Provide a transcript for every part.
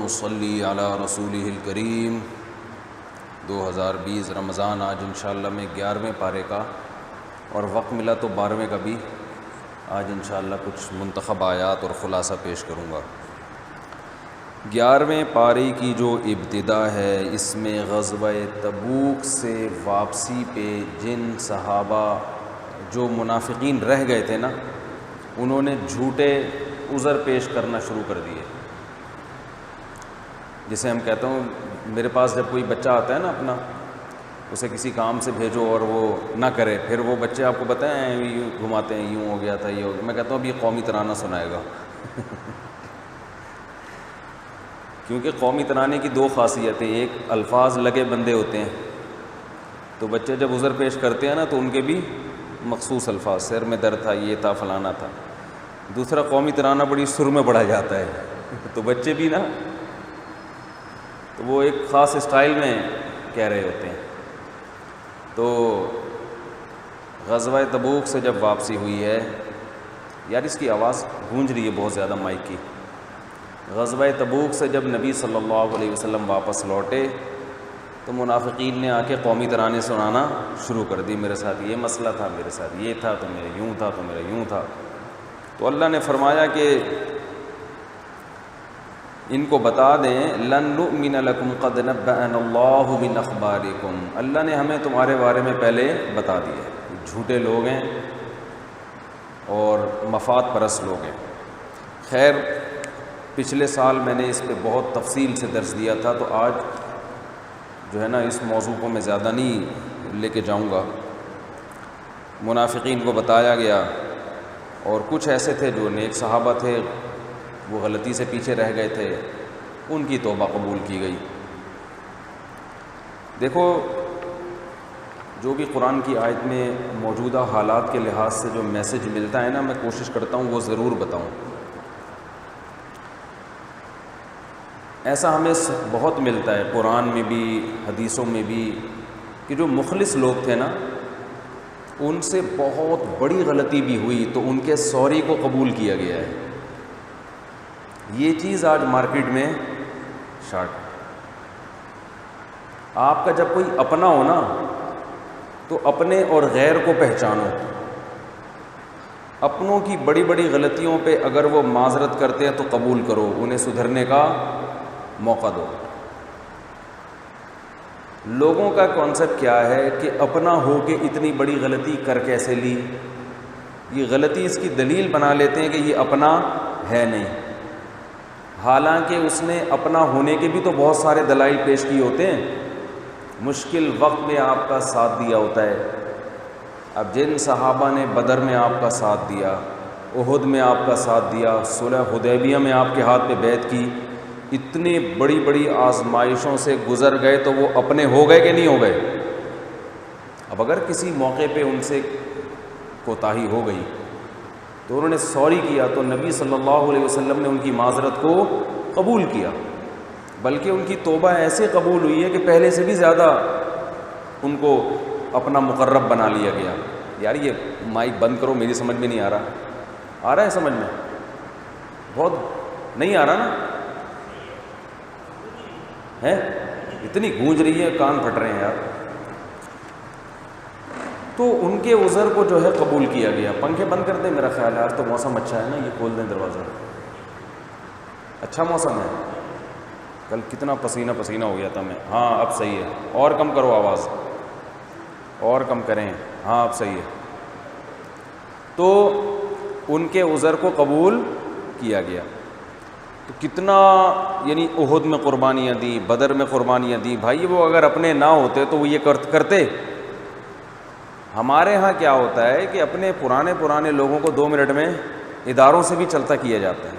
ونصلي على رسوله الكريم 2020 رمضان آج انشاءاللہ میں 11ویں پارے کا اور وقت ملا تو 12ویں کا بھی آج انشاءاللہ کچھ منتخب آیات اور خلاصہ پیش کروں گا۔ 11ویں پارے کی جو ابتدا ہے اس میں غزوہ تبوک سے واپسی پہ جن صحابہ جو منافقین رہ گئے تھے نا انہوں نے جھوٹے عذر پیش کرنا شروع کر دیے۔ جسے ہم کہتا ہوں میرے پاس جب کوئی بچہ آتا ہے نا اپنا، اسے کسی کام سے بھیجو اور وہ نہ کرے، پھر وہ بچے آپ کو بتائیں یوں گھماتے ہیں، یوں ہو گیا تھا، یہ ہو گیا، میں کہتا ہوں اب یہ قومی ترانہ سنائے گا کیونکہ قومی ترانے کی دو خاصیتیں، ایک الفاظ لگے بندے ہوتے ہیں، تو بچے جب عذر پیش کرتے ہیں نا تو ان کے بھی مخصوص الفاظ، سر میں درد تھا، یہ تھا، فلانا تھا۔ دوسرا قومی ترانہ بڑی سر میں پڑھا جاتا ہے تو بچے بھی نا تو وہ ایک خاص اسٹائل میں کہہ رہے ہوتے ہیں۔ تو غزوہ تبوک سے جب واپسی ہوئی ہے، یار اس کی آواز گونج رہی ہے بہت زیادہ مائک کی۔ غزوہ تبوک سے جب نبی صلی اللہ علیہ وسلم واپس لوٹے تو منافقین نے آ کے قومی ترانے سنانا شروع کر دی، میرے ساتھ یہ مسئلہ تھا، میرے ساتھ یہ تھا، تو میرا یوں تھا، تو میرا یوں تھا۔ تو اللہ نے فرمایا کہ ان کو بتا دیں لن نؤمن لکم قد نبأنا اللہ من اخبارکم، اللہ نے ہمیں تمہارے بارے میں پہلے بتا دیا، جھوٹے لوگ ہیں اور مفاد پرست لوگ ہیں۔ خیر پچھلے سال میں نے اس پہ بہت تفصیل سے درس دیا تھا، تو آج جو ہے نا اس موضوع کو میں زیادہ نہیں لے کے جاؤں گا۔ منافقین کو بتایا گیا، اور کچھ ایسے تھے جو نیک صحابہ تھے وہ غلطی سے پیچھے رہ گئے تھے، ان کی توبہ قبول کی گئی۔ دیکھو جو بھی قرآن کی آیت میں موجودہ حالات کے لحاظ سے جو میسج ملتا ہے نا، میں کوشش کرتا ہوں وہ ضرور بتاؤں۔ ایسا ہمیں بہت ملتا ہے قرآن میں بھی حدیثوں میں بھی کہ جو مخلص لوگ تھے نا ان سے بہت بڑی غلطی بھی ہوئی تو ان کے سوری کو قبول کیا گیا ہے۔ یہ چیز آج مارکیٹ میں شارٹ۔ آپ کا جب کوئی اپنا ہو نا تو اپنے اور غیر کو پہچانو۔ اپنوں کی بڑی بڑی غلطیوں پہ اگر وہ معذرت کرتے ہیں تو قبول کرو، انہیں سدھرنے کا موقع دو۔ لوگوں کا کانسیپٹ کیا ہے کہ اپنا ہو کے اتنی بڑی غلطی کر کیسے لی، یہ غلطی اس کی دلیل بنا لیتے ہیں کہ یہ اپنا ہے نہیں، حالانکہ اس نے اپنا ہونے کے بھی تو بہت سارے دلائل پیش کیے ہوتے ہیں، مشکل وقت میں آپ کا ساتھ دیا ہوتا ہے۔ اب جن صحابہ نے بدر میں آپ کا ساتھ دیا، احد میں آپ کا ساتھ دیا، صلح حدیبیہ میں آپ کے ہاتھ پہ بیعت کی، اتنی بڑی بڑی آزمائشوں سے گزر گئے تو وہ اپنے ہو گئے کہ نہیں ہو گئے؟ اب اگر کسی موقع پہ ان سے کوتاہی ہو گئی تو انہوں نے سوری کیا تو نبی صلی اللہ علیہ وسلم نے ان کی معذرت کو قبول کیا، بلکہ ان کی توبہ ایسے قبول ہوئی ہے کہ پہلے سے بھی زیادہ ان کو اپنا مقرب بنا لیا گیا۔ یار یہ مائک بند کرو، میری سمجھ میں نہیں آ رہا، آ رہا ہے سمجھ میں؟ بہت نہیں آ رہا نا ہے، اتنی گونج رہی ہے کان پھٹ رہے ہیں یار۔ تو ان کے عذر کو جو ہے قبول کیا گیا۔ پنکھے بند کر دیں، میرا خیال ہے آج تو موسم اچھا ہے نا، یہ کھول دیں دروازہ، اچھا موسم ہے۔ کل کتنا پسینہ پسینہ ہو گیا تھا میں، ہاں اب صحیح ہے، اور کم کرو آواز، اور کم کریں، ہاں اب صحیح ہے۔ تو ان کے عذر کو قبول کیا گیا۔ تو کتنا یعنی احد میں قربانیاں دیں، بدر میں قربانیاں دیں، بھائی وہ اگر اپنے نہ ہوتے تو وہ یہ کرتے؟ ہمارے ہاں کیا ہوتا ہے کہ اپنے پرانے لوگوں کو 2 منٹ میں اداروں سے بھی چلتا کیا جاتا ہے۔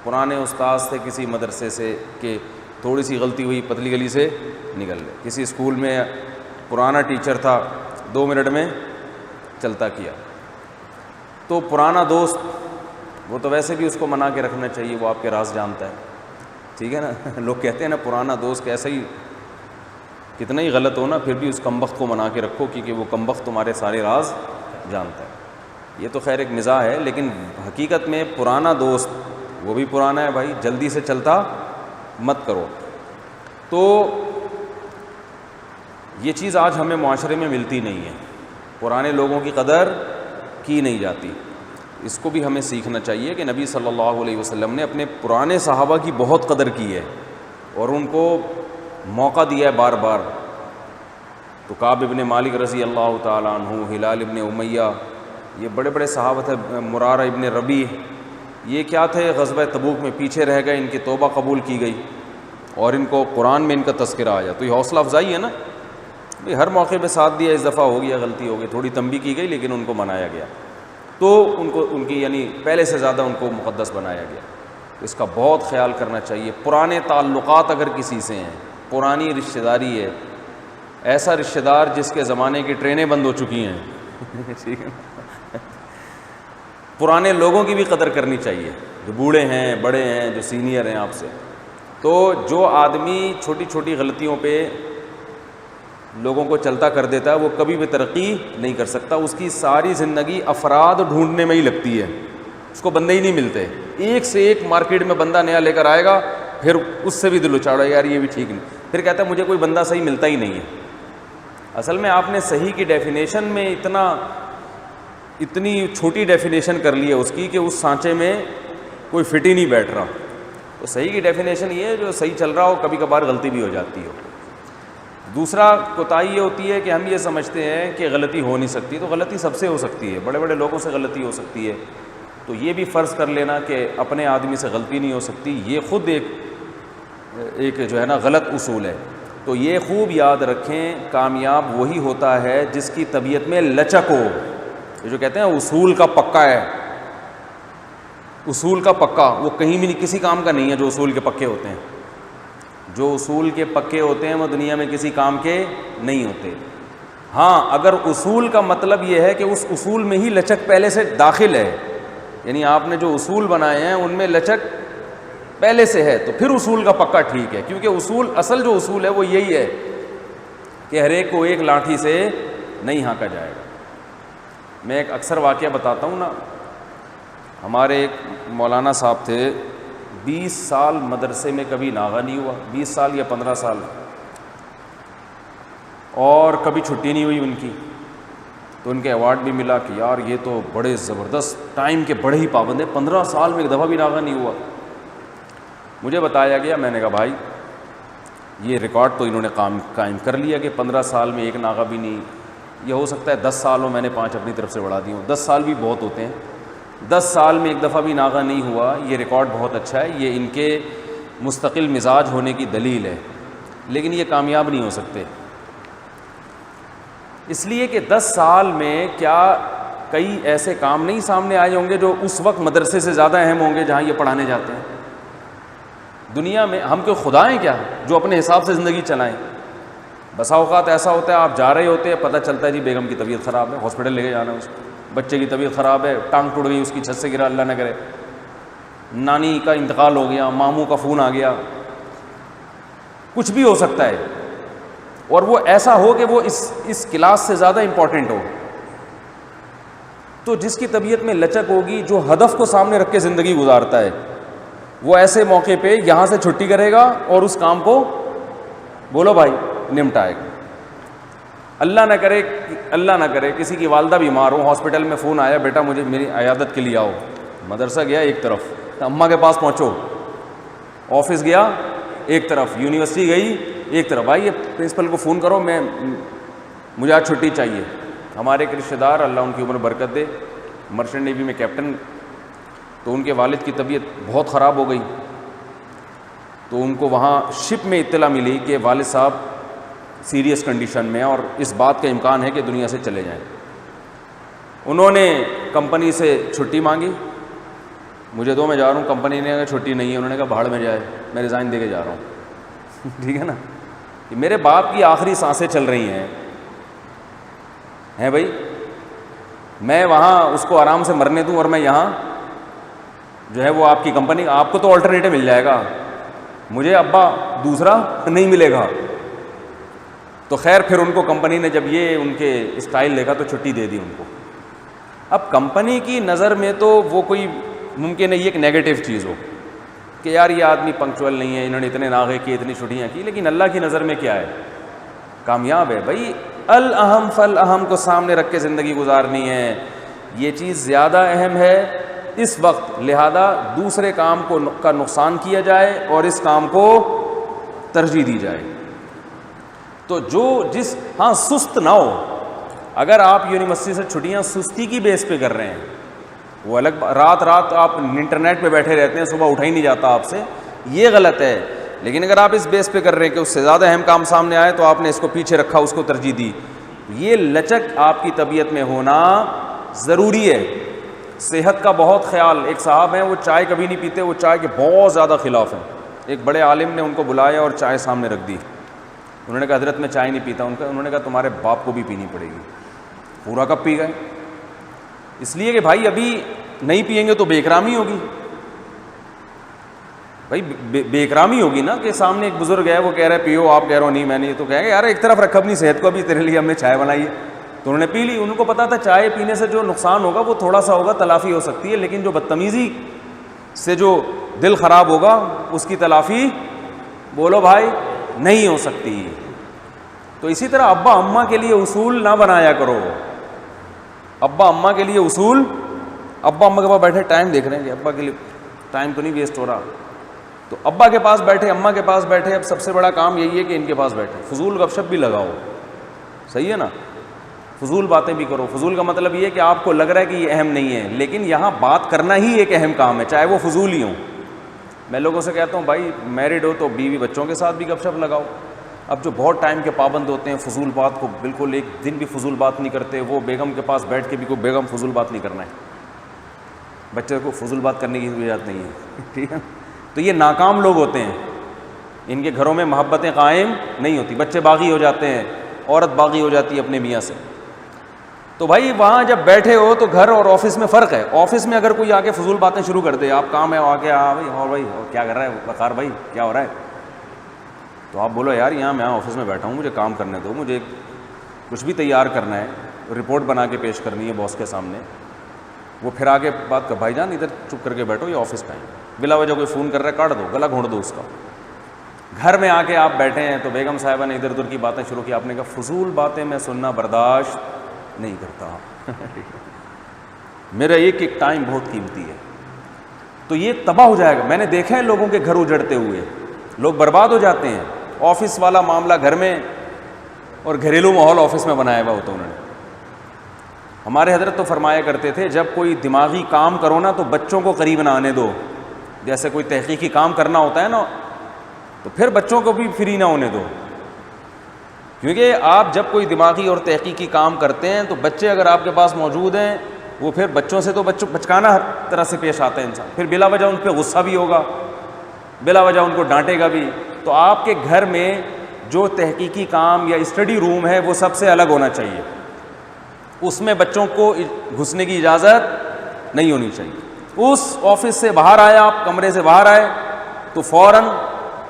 پرانے استاد تھے کسی مدرسے سے کہ تھوڑی سی غلطی ہوئی پتلی گلی سے نکل گئے، کسی اسکول میں پرانا ٹیچر تھا 2 منٹ میں چلتا کیا۔ تو پرانا دوست وہ تو ویسے بھی اس کو منا کے رکھنا چاہیے، وہ آپ کے راز جانتا ہے، ٹھیک ہے نا لوگ کہتے ہیں نا پرانا دوست کیسا ہی کتنا ہی غلط ہو نا پھر بھی اس کمبخت کو منا کے رکھو کیونکہ وہ کمبخت تمہارے سارے راز جانتا ہے۔ یہ تو خیر ایک مزاح ہے، لیکن حقیقت میں پرانا دوست وہ بھی پرانا ہے بھائی، جلدی سے چلتا مت کرو. تو یہ چیز آج ہمیں معاشرے میں ملتی نہیں ہے, پرانے لوگوں کی قدر کی نہیں جاتی. اس کو بھی ہمیں سیکھنا چاہیے کہ نبی صلی اللہ علیہ وسلم نے اپنے پرانے صحابہ کی بہت قدر کی ہے اور ان کو موقع دیا ہے بار بار. تو کعب ابن مالک رضی اللہ تعالیٰ عنہ, ہلال ابن امیہ, یہ بڑے بڑے صحابہ تھے. مرارہ ابن ربیع, یہ کیا تھے, غزوہ تبوک میں پیچھے رہ گئے, ان کی توبہ قبول کی گئی اور ان کو قرآن میں ان کا تذکرہ آیا. تو یہ حوصلہ افزائی ہے نا بھئی, ہر موقع پہ ساتھ دیا, اس دفعہ ہو گیا, غلطی ہو گئی, تھوڑی تنبیہ کی گئی لیکن ان کو منایا گیا. تو ان کی یعنی پہلے سے زیادہ ان کو مقدس بنایا گیا. تو اس کا بہت خیال کرنا چاہیے. پرانے تعلقات اگر کسی سے ہیں, پرانی رشتہ داری ہے, ایسا رشتہ دار جس کے زمانے کی ٹرینیں بند ہو چکی ہیں, ٹھیک ہے, پرانے لوگوں کی بھی قدر کرنی چاہیے, جو بوڑھے ہیں, بڑے ہیں, جو سینئر ہیں آپ سے. تو جو آدمی چھوٹی چھوٹی غلطیوں پہ لوگوں کو چلتا کر دیتا ہے وہ کبھی بھی ترقی نہیں کر سکتا. اس کی ساری زندگی افراد ڈھونڈنے میں ہی لگتی ہے, اس کو بندے ہی نہیں ملتے. ایک سے ایک مارکیٹ میں بندہ نیا لے کر آئے گا, پھر اس سے بھی دل اچاڑا, یار یہ بھی ٹھیک نہیں, پھر کہتا ہے مجھے کوئی بندہ صحیح ملتا ہی نہیں ہے. اصل میں آپ نے صحیح کی ڈیفینیشن میں اتنی چھوٹی ڈیفینیشن کر لی ہے اس کی کہ اس سانچے میں کوئی فٹ ہی نہیں بیٹھ رہا. تو صحیح کی ڈیفینیشن یہ ہے جو صحیح چل رہا ہو, کبھی کبھار غلطی بھی ہو جاتی ہو. دوسرا کوتاہی یہ ہوتی ہے کہ ہم یہ سمجھتے ہیں کہ غلطی ہو نہیں سکتی. تو غلطی سب سے ہو سکتی ہے, بڑے بڑے لوگوں سے غلطی ہو سکتی ہے. تو یہ بھی فرض کر لینا کہ اپنے آدمی سے غلطی نہیں ہو سکتی, یہ خود ایک جو ہے نا غلط اصول ہے. تو یہ خوب یاد رکھیں, کامیاب وہی ہوتا ہے جس کی طبیعت میں لچک ہو. یہ جو کہتے ہیں اصول کا پکا ہے, اصول کا پکا, وہ کہیں بھی نہیں, کسی کام کا نہیں ہے جو اصول کے پکے ہوتے ہیں. جو اصول کے پکے ہوتے ہیں وہ دنیا میں کسی کام کے نہیں ہوتے. ہاں, اگر اصول کا مطلب یہ ہے کہ اس اصول میں ہی لچک پہلے سے داخل ہے, یعنی آپ نے جو اصول بنائے ہیں ان میں لچک پہلے سے ہے, تو پھر اصول کا پکا ٹھیک ہے. کیونکہ اصل جو اصول ہے وہ یہی ہے کہ ہر ایک کو ایک لاٹھی سے نہیں ہانکا جائے گا. میں ایک اکثر واقعہ بتاتا ہوں نا. ہمارے ایک مولانا صاحب تھے, 20 سال مدرسے میں کبھی ناغہ نہیں ہوا, 20 سال یا 15 سال, اور کبھی چھٹی نہیں ہوئی ان کی. تو ان کے ایوارڈ بھی ملا کہ یار یہ تو بڑے زبردست ٹائم کے بڑے ہی پابند ہیں, 15 سال میں ایک دفعہ بھی ناغہ نہیں ہوا. مجھے بتایا گیا, میں نے کہا بھائی یہ ریکارڈ تو انہوں نے قائم کر لیا کہ 15 سال میں ایک ناغہ بھی نہیں. یہ ہو سکتا ہے 10 سال ہو, میں نے 5 اپنی طرف سے بڑھا دی ہوں, 10 سال بھی بہت ہوتے ہیں. 10 سال میں ایک دفعہ بھی ناغہ نہیں ہوا, یہ ریکارڈ بہت اچھا ہے, یہ ان کے مستقل مزاج ہونے کی دلیل ہے. لیکن یہ کامیاب نہیں ہو سکتے, اس لیے کہ 10 سال میں کیا کئی ایسے کام نہیں سامنے آئے ہوں گے جو اس وقت مدرسے سے زیادہ اہم ہوں گے جہاں یہ پڑھانے جاتے ہیں. دنیا میں ہم کوئی خدا ہیں کیا جو اپنے حساب سے زندگی چلائیں؟ بسا اوقات ایسا ہوتا ہے آپ جا رہے ہوتے ہیں, پتہ چلتا ہے جی بیگم کی طبیعت خراب ہے, ہاسپٹل لے کے جانا ہے اس کو, بچے کی طبیعت خراب ہے, ٹانگ ٹوٹ گئی اس کی, چھت سے گرا, اللہ نہ کرے, نانی کا انتقال ہو گیا, ماموں کا فون آ گیا, کچھ بھی ہو سکتا ہے. اور وہ ایسا ہو کہ وہ اس کلاس سے زیادہ امپورٹنٹ ہو. تو جس کی طبیعت میں لچک ہوگی, جو ہدف کو سامنے رکھ کے زندگی گزارتا ہے, وہ ایسے موقع پہ یہاں سے چھٹی کرے گا اور اس کام کو بولو بھائی نمٹائے گا. اللہ نہ کرے کسی کی والدہ بیمار ہو, ہاسپٹل میں فون آیا, بیٹا مجھے میری عیادت کے لیے آؤ. مدرسہ گیا ایک طرف, اماں کے پاس پہنچو, آفس گیا ایک طرف, یونیورسٹی گئی ایک طرف, بھائی یہ پرنسپل کو فون کرو, مجھے آج چھٹی چاہیے. ہمارے ایک رشتہ دار, اللہ ان کی عمر برکت دے, مرچنٹ نیوی میں کیپٹن, تو ان کے والد کی طبیعت بہت خراب ہو گئی. تو ان کو وہاں شپ میں اطلاع ملی کہ والد صاحب سیریس کنڈیشن میں, اور اس بات کا امکان ہے کہ دنیا سے چلے جائیں. انہوں نے کمپنی سے چھٹی مانگی, مجھے دو, میں جا رہا ہوں. کمپنی نے کہا چھٹی نہیں ہے. انہوں نے کہا بھاڑ میں جائے, میں ریزائن دے کے جا رہا ہوں. ٹھیک ہے نا, میرے باپ کی آخری سانسیں چل رہی ہیں بھائی, میں وہاں اس کو آرام سے مرنے دوں اور میں یہاں جو ہے وہ آپ کی کمپنی, آپ کو تو آلٹرنیٹو مل جائے گا, مجھے ابا دوسرا نہیں ملے گا. تو خیر پھر ان کو کمپنی نے جب یہ ان کے اسٹائل دیکھا تو چھٹی دے دی ان کو. اب کمپنی کی نظر میں تو وہ کوئی ممکن ہے یہ ایک نیگیٹو چیز ہو کہ یار یہ آدمی پنکچوئل نہیں ہے, انہوں نے اتنے ناغے کیے, اتنی چھٹیاں کی, لیکن اللہ کی نظر میں کیا ہے, کامیاب ہے. بھائی الاہم فالاہم کو سامنے رکھ کے زندگی گزارنی ہے, یہ چیز زیادہ اہم ہے اس وقت, لہذا دوسرے کام کو کا نقصان کیا جائے اور اس کام کو ترجیح دی جائے. تو ہاں سست نہ ہو. اگر آپ یونیورسٹی سے چھٹیاں سستی کی بیس پہ کر رہے ہیں, وہ الگ, رات آپ انٹرنیٹ پہ بیٹھے رہتے ہیں, صبح اٹھا ہی نہیں جاتا آپ سے, یہ غلط ہے. لیکن اگر آپ اس بیس پہ کر رہے ہیں کہ اس سے زیادہ اہم کام سامنے آئے تو آپ نے اس کو پیچھے رکھا, اس کو ترجیح دی, یہ لچک آپ کی طبیعت میں ہونا ضروری ہے. صحت کا بہت خیال. ایک صاحب ہیں, وہ چائے کبھی نہیں پیتے, وہ چائے کے بہت زیادہ خلاف ہیں. ایک بڑے عالم نے ان کو بلایا اور چائے سامنے رکھ دی. انہوں نے کہا حضرت میں چائے نہیں پیتا. انہوں نے کہا تمہارے باپ کو بھی پینی پڑے گی. پورا کپ پی گئے. اس لیے کہ بھائی ابھی نہیں پیئیں گے تو بے اکرامی ہوگی. بھائی بے اکرامی ہوگی نا, کہ سامنے ایک بزرگ ہے, وہ کہہ رہے پیو, آپ کہہ رہے ہو نہیں میں نہیں, تو کہیں گے یار ایک طرف رکھ اپنی صحت کو, ابھی تیرے لیے ہم نے چائے بنائی ہے. تو انہوں نے پی لی. ان کو پتا تھا چائے پینے سے جو نقصان ہوگا وہ تھوڑا سا ہوگا, تلافی ہو سکتی ہے, لیکن جو بدتمیزی سے جو دل خراب ہوگا اس کی تلافی بولو بھائی نہیں ہو سکتی. تو اسی طرح ابا اماں کے لیے اصول نہ بنایا کرو. ابا اماں کے لیے اصول, ابا اماں کے پاس بیٹھے ٹائم دیکھ رہے ہیں کہ ابا کے لیے ٹائم تو نہیں ویسٹ ہو رہا, تو ابا کے پاس بیٹھے, اماں کے پاس بیٹھے. اب سب سے بڑا کام یہی ہے کہ ان کے پاس بیٹھے, فضول گپ شپ بھی لگاؤ, صحیح ہے نا, فضول باتیں بھی کرو. فضول کا مطلب یہ ہے کہ آپ کو لگ رہا ہے کہ یہ اہم نہیں ہے, لیکن یہاں بات کرنا ہی ایک اہم کام ہے, چاہے وہ فضول ہی ہوں. میں لوگوں سے کہتا ہوں بھائی میرڈ ہو تو بیوی بچوں کے ساتھ بھی گپ شپ لگاؤ. اب جو بہت ٹائم کے پابند ہوتے ہیں, فضول بات کو بالکل ایک دن بھی فضول بات نہیں کرتے, وہ بیگم کے پاس بیٹھ کے بھی کوئی بیگم فضول بات نہیں کرنا ہے. بچے کو فضول بات کرنے کی ضرورت نہیں ہے, ٹھیک ہے. تو یہ ناکام لوگ ہوتے ہیں, ان کے گھروں میں محبتیں قائم نہیں ہوتی, بچے باغی ہو جاتے ہیں, عورت باغی ہو جاتی ہے اپنے میاں سے. تو بھائی وہاں جب بیٹھے ہو تو گھر اور آفس میں فرق ہے. آفس میں اگر کوئی آ کے فضول باتیں شروع کر دے, آپ کام ہے, آ کے بھائی اور بھائی کیا کر رہا ہے وقار بھائی, کیا ہو رہا ہے, تو آپ بولو یار میں آفس میں بیٹھا ہوں, مجھے کام کرنے دو, مجھے کچھ بھی تیار کرنا ہے, رپورٹ بنا کے پیش کرنی ہے باس کے سامنے. وہ پھر آگے بات کر, بھائی جان ادھر چپ کر کے بیٹھو, یہ آفس کا ہے, بلا وجہ کوئی فون کر رہا ہے کاٹ دو, گلا گھونٹ دو اس کا. گھر میں آ کے آپ بیٹھے ہیں تو بیگم صاحبہ نے ادھر ادھر کی باتیں شروع کی, آپ نے کہا فضول باتیں میں سننا برداشت نہیں کرتا. میرا ایک ایک ٹائم بہت قیمتی ہے. تو یہ تباہ ہو جائے گا. میں نے دیکھا ہے لوگوں کے گھر اجڑتے ہوئے, لوگ برباد ہو جاتے ہیں. آفس والا معاملہ گھر میں اور گھریلو ماحول آفس میں بنایا ہوا ہوتا انہوں نے. ہمارے حضرت تو فرمایا کرتے تھے جب کوئی دماغی کام کرو نا تو بچوں کو قریب نہ آنے دو. جیسے کوئی تحقیقی کام کرنا ہوتا ہے نا, تو پھر بچوں کو بھی فری نہ ہونے دو, کیونکہ آپ جب کوئی دماغی اور تحقیقی کام کرتے ہیں تو بچے اگر آپ کے پاس موجود ہیں, وہ پھر بچوں سے تو بچکانا ہر طرح سے پیش آتا ہے انسان, پھر بلا وجہ ان پہ غصہ بھی ہوگا, بلا وجہ ان کو ڈانٹے گا بھی. تو آپ کے گھر میں جو تحقیقی کام یا اسٹڈی روم ہے وہ سب سے الگ ہونا چاہیے, اس میں بچوں کو گھسنے کی اجازت نہیں ہونی چاہیے. اس آفس سے باہر آیا, آپ کمرے سے باہر آئے تو فوراً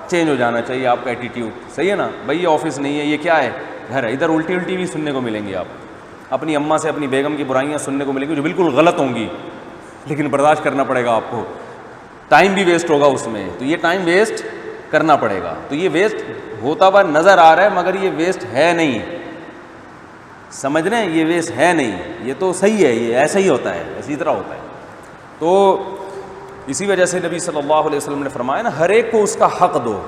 چینج ہو جانا چاہیے آپ کا ایٹیٹیوڈ, صحیح ہے نا. بھائی یہ آفس نہیں ہے, یہ کیا ہے, گھر ہے. ادھر الٹی بھی سننے کو ملیں گی, آپ اپنی اماں سے اپنی بیگم کی برائیاں سننے کو ملیں گی جو بالکل غلط ہوں گی, لیکن برداشت کرنا پڑے گا آپ کو, ٹائم بھی ویسٹ ہوگا اس میں. تو یہ ٹائم ویسٹ کرنا پڑے گا. تو یہ ویسٹ ہوتا ہوا نظر آ رہا ہے مگر یہ ویسٹ ہے نہیں, سمجھ رہے ہیں, یہ ویسٹ ہے نہیں, یہ تو صحیح ہے, یہ ایسا ہی ہوتا ہے, اسی طرح ہوتا ہے. تو اسی وجہ سے نبی صلی اللہ علیہ وسلم نے فرمایا نا, ہر ایک کو اس کا حق دو.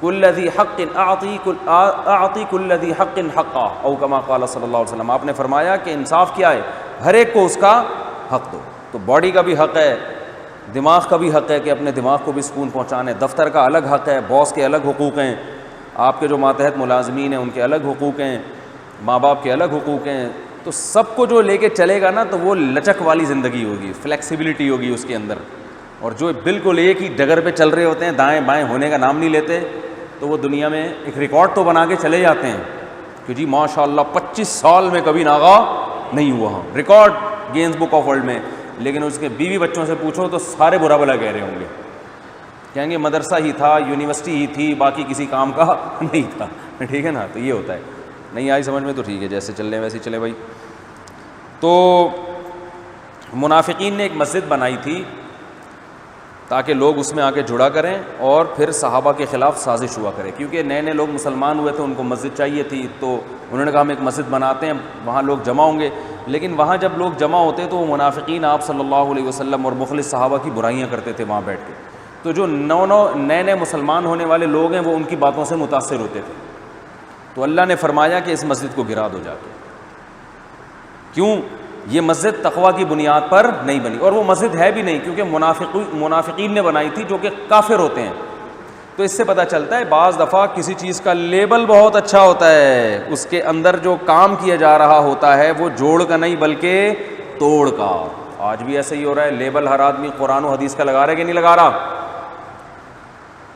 کل ذی حق اعطی کل ذی حق حقہ او کما قال صلی اللہ علیہ وسلم. آپ نے فرمایا کہ انصاف کیا ہے, ہر ایک کو اس کا حق دو. تو باڈی کا بھی حق ہے, دماغ کا بھی حق ہے کہ اپنے دماغ کو بھی سکون پہنچانے, دفتر کا الگ حق ہے, باس کے الگ حقوق ہیں, آپ کے جو ماتحت ملازمین ہیں ان کے الگ حقوق ہیں, ماں باپ کے الگ حقوق ہیں. تو سب کو جو لے کے چلے گا نا تو وہ لچک والی زندگی ہوگی, فلیکسیبلٹی ہوگی اس کے اندر. اور جو بالکل ایک ہی ڈگر پہ چل رہے ہوتے ہیں, دائیں بائیں ہونے کا نام نہیں لیتے, تو وہ دنیا میں ایک ریکارڈ تو بنا کے چلے جاتے ہیں کہ جی ماشاء اللہ 25 سال میں کبھی ناغا نہیں ہوا, record gains book of world میں. لیکن اس کے بیوی بچوں سے پوچھو تو سارے برا بلا کہہ رہے ہوں گے, کہیں گے مدرسہ ہی تھا, یونیورسٹی ہی تھی, باقی کسی کام کا نہیں تھا. ٹھیک ہے نا. تو یہ ہوتا ہے. نہیں آئی سمجھ میں تو ٹھیک ہے, جیسے چل رہے ہیں ویسے چلے بھائی. تو منافقین نے ایک مسجد بنائی تھی تاکہ لوگ اس میں آ کے جڑا کریں اور پھر صحابہ کے خلاف سازش ہوا کرے. کیونکہ نئے نئے لوگ مسلمان ہوئے تھے, ان کو مسجد چاہیے تھی, تو انہوں نے کہا ہم ایک مسجد بناتے ہیں, وہاں لوگ جمع ہوں گے. لیکن وہاں جب لوگ جمع ہوتے تو وہ منافقین آپ صلی اللہ علیہ وسلم اور مخلص صحابہ کی برائیاں کرتے تھے وہاں بیٹھ کے. تو جو نئے نئے مسلمان ہونے والے لوگ ہیں وہ ان کی باتوں سے متاثر ہوتے تھے. تو اللہ نے فرمایا کہ اس مسجد کو گرا دو جا کے. کیوں؟ یہ مسجد تقویٰ کی بنیاد پر نہیں بنی, اور وہ مسجد ہے بھی نہیں, کیونکہ منافقین نے بنائی تھی جو کہ کافر ہوتے ہیں. تو اس سے پتہ چلتا ہے بعض دفعہ کسی چیز کا لیبل بہت اچھا ہوتا ہے, اس کے اندر جو کام کیا جا رہا ہوتا ہے وہ جوڑ کا نہیں بلکہ توڑ کا. آج بھی ایسا ہی ہو رہا ہے, لیبل ہر آدمی قرآن و حدیث کا لگا رہا ہے کہ نہیں لگا رہا؟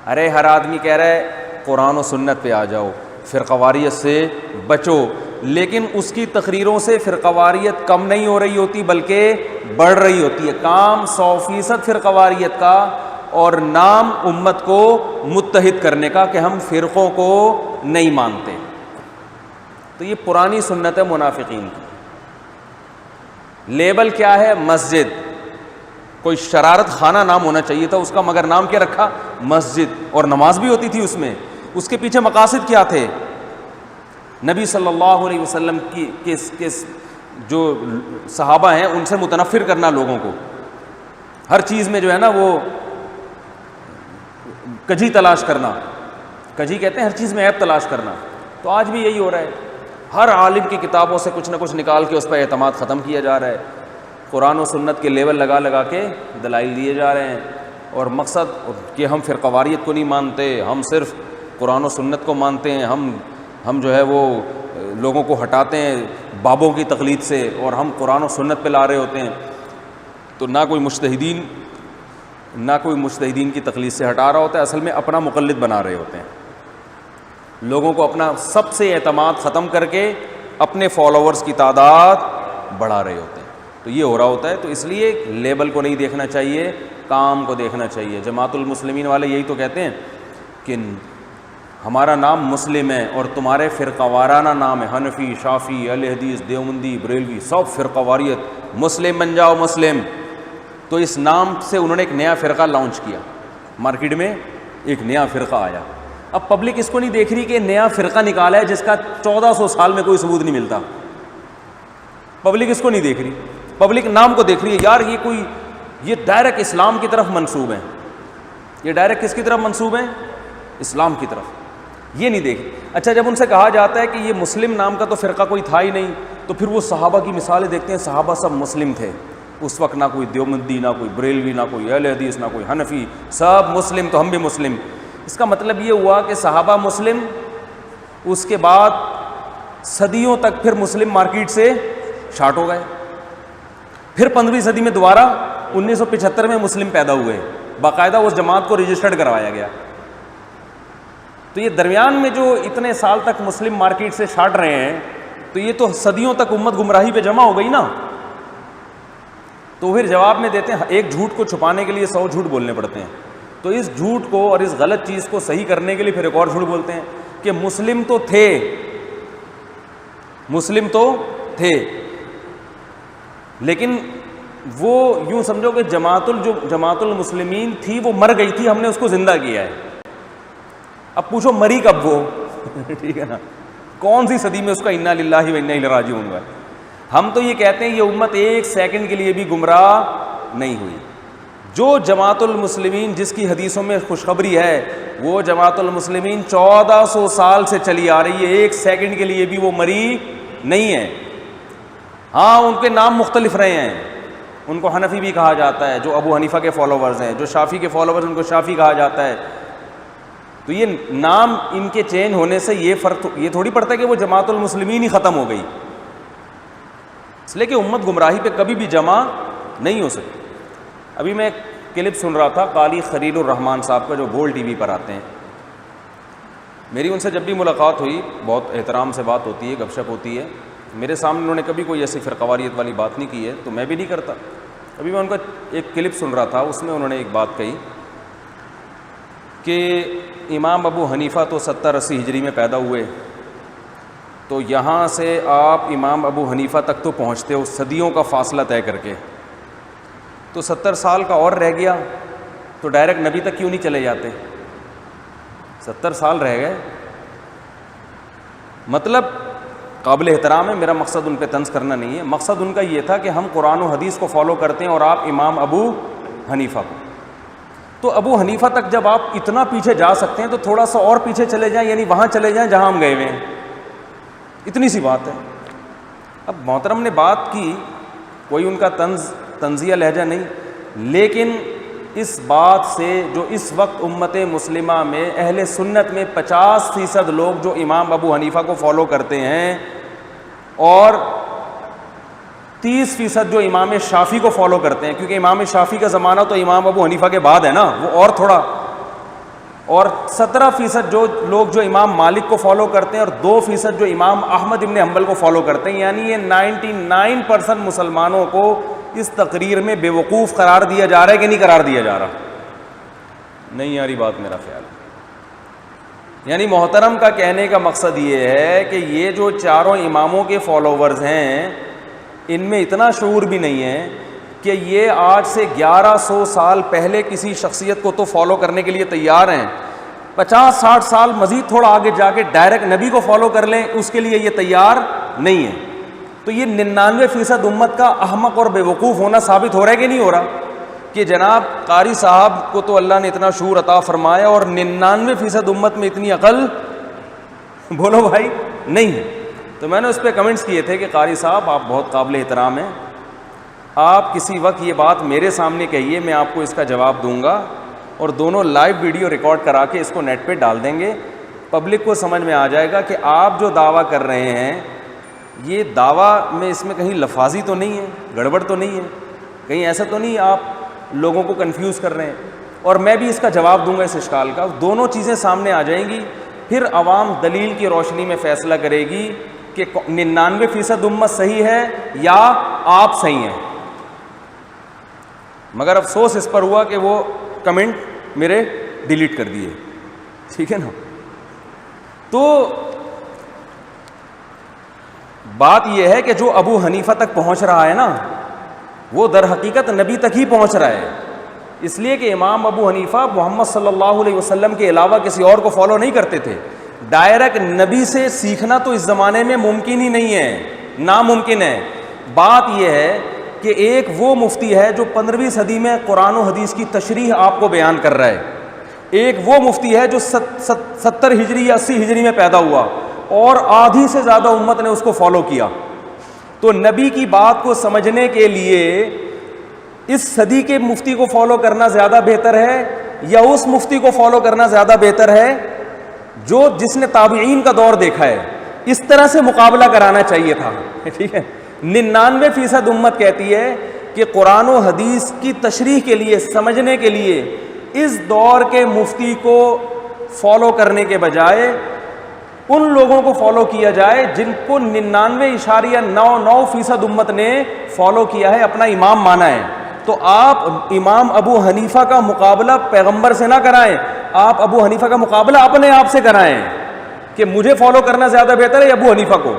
ارے ہر آدمی کہہ رہا ہے قرآن و سنت پہ آ جاؤ, فرقواریت سے بچو, لیکن اس کی تقریروں سے فرقواریت کم نہیں ہو رہی ہوتی بلکہ بڑھ رہی ہوتی ہے. کام 100% فرقواریت کا اور نام امت کو متحد کرنے کا کہ ہم فرقوں کو نہیں مانتے. تو یہ پرانی سنت ہے منافقین کی. لیبل کیا ہے؟ مسجد. کوئی شرارت خانہ نام ہونا چاہیے تھا اس کا, مگر نام کیا رکھا؟ مسجد. اور نماز بھی ہوتی تھی اس میں. اس کے پیچھے مقاصد کیا تھے؟ نبی صلی اللہ علیہ وسلم کی جو صحابہ ہیں ان سے متنفر کرنا لوگوں کو, ہر چیز میں جو ہے نا وہ کجی تلاش کرنا, کجی کہتے ہیں ہر چیز میں عیب تلاش کرنا. تو آج بھی یہی ہو رہا ہے, ہر عالم کی کتابوں سے کچھ نہ کچھ نکال کے اس پر اعتماد ختم کیا جا رہا ہے. قرآن و سنت کے لیول لگا لگا کے دلائل دیے جا رہے ہیں, اور مقصد کہ ہم فرقواریت کو نہیں مانتے, ہم صرف قرآن و سنت کو مانتے ہیں, ہم جو ہے وہ لوگوں کو ہٹاتے ہیں بابوں کی تقلید سے, اور ہم قرآن و سنت پہ لا رہے ہوتے ہیں. تو نہ کوئی مجتہدین کی تقلید سے ہٹا رہا ہوتا ہے, اصل میں اپنا مقلد بنا رہے ہوتے ہیں. لوگوں کو اپنا سب سے اعتماد ختم کر کے اپنے فالوورز کی تعداد بڑھا رہے ہوتے ہیں. تو یہ ہو رہا ہوتا ہے. تو اس لیے لیبل کو نہیں دیکھنا چاہیے, کام کو دیکھنا چاہیے. جماعت المسلمین والے یہی تو کہتے ہیں کہ ہمارا نام مسلم ہے اور تمہارے فرقہ وارانہ نام ہے حنفی, شافعی, اہل حدیث, دیوبندی, بریلوی, سب فرقہ واریت, مسلم بن جاؤ مسلم. تو اس نام سے انہوں نے ایک نیا فرقہ لانچ کیا, مارکیٹ میں ایک نیا فرقہ آیا. اب پبلک اس کو نہیں دیکھ رہی کہ نیا فرقہ نکالا ہے جس کا 1400 سال میں کوئی ثبوت نہیں ملتا. پبلک اس کو نہیں دیکھ رہی, پبلک نام کو دیکھ رہی ہے. یار یہ ڈائریکٹ اسلام کی طرف منسوب ہیں, یہ ڈائریکٹ کس کی طرف منسوب ہیں؟ اسلام کی طرف. یہ نہیں دیکھ. اچھا جب ان سے کہا جاتا ہے کہ یہ مسلم نام کا تو فرقہ کوئی تھا ہی نہیں, تو پھر وہ صحابہ کی مثالیں دیکھتے ہیں, صحابہ سب مسلم تھے اس وقت, نہ کوئی دیوبندی, نہ کوئی بریلوی, نہ کوئی اہل حدیث, نہ کوئی حنفی, سب مسلم, تو ہم بھی مسلم. اس کا مطلب یہ ہوا کہ صحابہ مسلم, اس کے بعد صدیوں تک پھر مسلم مارکیٹ سے شارٹ ہو گئے. پھر 15ویں صدی میں دوبارہ 1975 میں مسلم پیدا ہوئے, باقاعدہ اس جماعت کو رجسٹرڈ کروایا گیا. تو یہ درمیان میں جو اتنے سال تک مسلم مارکیٹ سے چھاٹ رہے ہیں, تو یہ تو صدیوں تک امت گمراہی پہ جمع ہو گئی نا. تو پھر جواب میں دیتے ہیں ایک جھوٹ کو چھپانے کے لیے 100 جھوٹ بولنے پڑتے ہیں. تو اس جھوٹ کو اور اس غلط چیز کو صحیح کرنے کے لیے پھر ایک اور جھوٹ بولتے ہیں کہ مسلم تو تھے, لیکن وہ یوں سمجھو کہ جماعت المسلمین تھی وہ مر گئی تھی, ہم نے اس کو زندہ کیا ہے. اب پوچھو مری کب وہ؟ ٹھیک ہے نا, کون سی صدی میں اس کا انا للہ و انا الیہ راجعون ہوا ہے. ہم تو یہ کہتے ہیں یہ امت ایک سیکنڈ کے لیے بھی گمراہ نہیں ہوئی. جو جماعت المسلمین جس کی حدیثوں میں خوشخبری ہے, وہ جماعت المسلمین 1400 سال سے چلی آ رہی ہے, ایک سیکنڈ کے لیے بھی وہ مری نہیں ہے. ہاں ان کے نام مختلف رہے ہیں, ان کو حنفی بھی کہا جاتا ہے جو ابو حنیفہ کے فالوورز ہیں, جو شافعی کے فالوورز ان کو شافعی کہا جاتا ہے. تو یہ نام ان کے چینج ہونے سے یہ فرق یہ تھوڑی پڑتا ہے کہ وہ جماعت المسلمین ہی ختم ہو گئی, اس لیے کہ امت گمراہی پہ کبھی بھی جمع نہیں ہو سکتی. ابھی میں ایک کلپ سن رہا تھا قاری خلیل الرحمان صاحب کا جو گول ٹی وی پر آتے ہیں. میری ان سے جب بھی ملاقات ہوئی, بہت احترام سے بات ہوتی ہے, گپ شپ ہوتی ہے. میرے سامنے انہوں نے کبھی کوئی ایسی فرقواریت والی بات نہیں کی ہے, تو میں بھی نہیں کرتا. ابھی میں ان کا ایک کلپ سن رہا تھا, اس میں انہوں نے ایک بات کہی کہ امام ابو حنیفہ تو 70-80 ہجری میں پیدا ہوئے, تو یہاں سے آپ امام ابو حنیفہ تک تو پہنچتے ہو صدیوں کا فاصلہ طے کر کے, تو 70 سال کا اور رہ گیا, تو تو ڈائریکٹ نبی تک کیوں نہیں چلے جاتے؟ 70 سال رہ گئے. مطلب قابل احترام ہے، میرا مقصد ان پہ طنز کرنا نہیں ہے، مقصد ان کا یہ تھا کہ ہم قرآن و حدیث کو فالو کرتے ہیں اور آپ امام ابو حنیفہ کو. تو ابو حنیفہ تک جب آپ اتنا پیچھے جا سکتے ہیں تو تھوڑا سا اور پیچھے چلے جائیں، یعنی وہاں چلے جائیں جہاں ہم گئے ہوئے ہیں. اتنی سی بات ہے. اب محترم نے بات کی، کوئی ان کا طنزیہ لہجہ نہیں، لیکن اس بات سے جو اس وقت امت مسلمہ میں اہل سنت میں 50% لوگ جو امام ابو حنیفہ کو فالو کرتے ہیں اور 30% جو امام شافعی کو فالو کرتے ہیں، کیونکہ امام شافعی کا زمانہ تو امام ابو حنیفہ کے بعد ہے نا، وہ اور تھوڑا، اور 17% جو لوگ جو امام مالک کو فالو کرتے ہیں اور 2% جو امام احمد ابن حنبل کو فالو کرتے ہیں، یعنی یہ 99% مسلمانوں کو اس تقریر میں بے وقوف قرار دیا جا رہا ہے کہ نہیں قرار دیا جا رہا؟ نہیں یاری بات میرا خیال ہے. یعنی محترم کا کہنے کا مقصد یہ ہے کہ یہ جو چاروں اماموں کے فالوورز ہیں ان میں اتنا شعور بھی نہیں ہے کہ یہ آج سے 1100 سال پہلے کسی شخصیت کو تو فالو کرنے کے لیے تیار ہیں، 50-60 سال مزید تھوڑا آگے جا کے ڈائریکٹ نبی کو فالو کر لیں، اس کے لیے یہ تیار نہیں ہے. تو یہ 99% امت کا احمق اور بے وقوف ہونا ثابت ہو رہا ہے کہ نہیں ہو رہا؟ کہ جناب قاری صاحب کو تو اللہ نے اتنا شعور عطا فرمایا اور 99% امت میں اتنی عقل بولو بھائی نہیں ہے. تو میں نے اس پہ کمنٹس کیے تھے کہ قاری صاحب آپ بہت قابل احترام ہیں، آپ کسی وقت یہ بات میرے سامنے کہیے، میں آپ کو اس کا جواب دوں گا اور دونوں لائیو ویڈیو ریکارڈ کرا کے اس کو نیٹ پہ ڈال دیں گے. پبلک کو سمجھ میں آ جائے گا کہ آپ جو دعویٰ کر رہے ہیں یہ دعویٰ میں اس میں کہیں لفاظی تو نہیں ہے، گڑبڑ تو نہیں ہے، کہیں ایسا تو نہیں آپ لوگوں کو کنفیوز کر رہے ہیں. اور میں بھی اس کا جواب دوں گا اس اشکال کا. دونوں چیزیں سامنے آ جائیں گی، پھر عوام دلیل کی روشنی میں فیصلہ کرے گی کہ 99% امت صحیح ہے یا آپ صحیح ہیں. مگر افسوس اس پر ہوا کہ وہ کمنٹ میرے ڈیلیٹ کر دیے، ٹھیک ہے نا. تو بات یہ ہے کہ جو ابو حنیفہ تک پہنچ رہا ہے نا وہ در حقیقت نبی تک ہی پہنچ رہا ہے، اس لیے کہ امام ابو حنیفہ محمد صلی اللہ علیہ وسلم کے علاوہ کسی اور کو فالو نہیں کرتے تھے. ڈائریکٹ نبی سے سیکھنا تو اس زمانے میں ممکن ہی نہیں ہے، ناممکن ہے. بات یہ ہے کہ ایک وہ مفتی ہے جو 15ویں صدی میں قرآن و حدیث کی تشریح آپ کو بیان کر رہا ہے، ایک وہ مفتی ہے جو 70 ہجری یا 80 ہجری میں پیدا ہوا اور آدھی سے زیادہ امت نے اس کو فالو کیا. تو نبی کی بات کو سمجھنے کے لیے اس صدی کے مفتی کو فالو کرنا زیادہ بہتر ہے یا اس مفتی کو فالو کرنا زیادہ بہتر ہے جس نے تابعین کا دور دیکھا ہے؟ اس طرح سے مقابلہ کرانا چاہیے تھا. ٹھیک ہے، 99% امت کہتی ہے کہ قرآن و حدیث کی تشریح کے لیے، سمجھنے کے لیے اس دور کے مفتی کو فالو کرنے کے بجائے ان لوگوں کو فالو کیا جائے جن کو 99.99% امت نے فالو کیا ہے، اپنا امام مانا ہے. تو آپ امام ابو حنیفہ کا مقابلہ پیغمبر سے نہ کرائیں، آپ ابو حنیفہ کا مقابلہ اپنے آپ سے کرائیں کہ مجھے فالو کرنا زیادہ بہتر ہے یا ابو حنیفہ کو.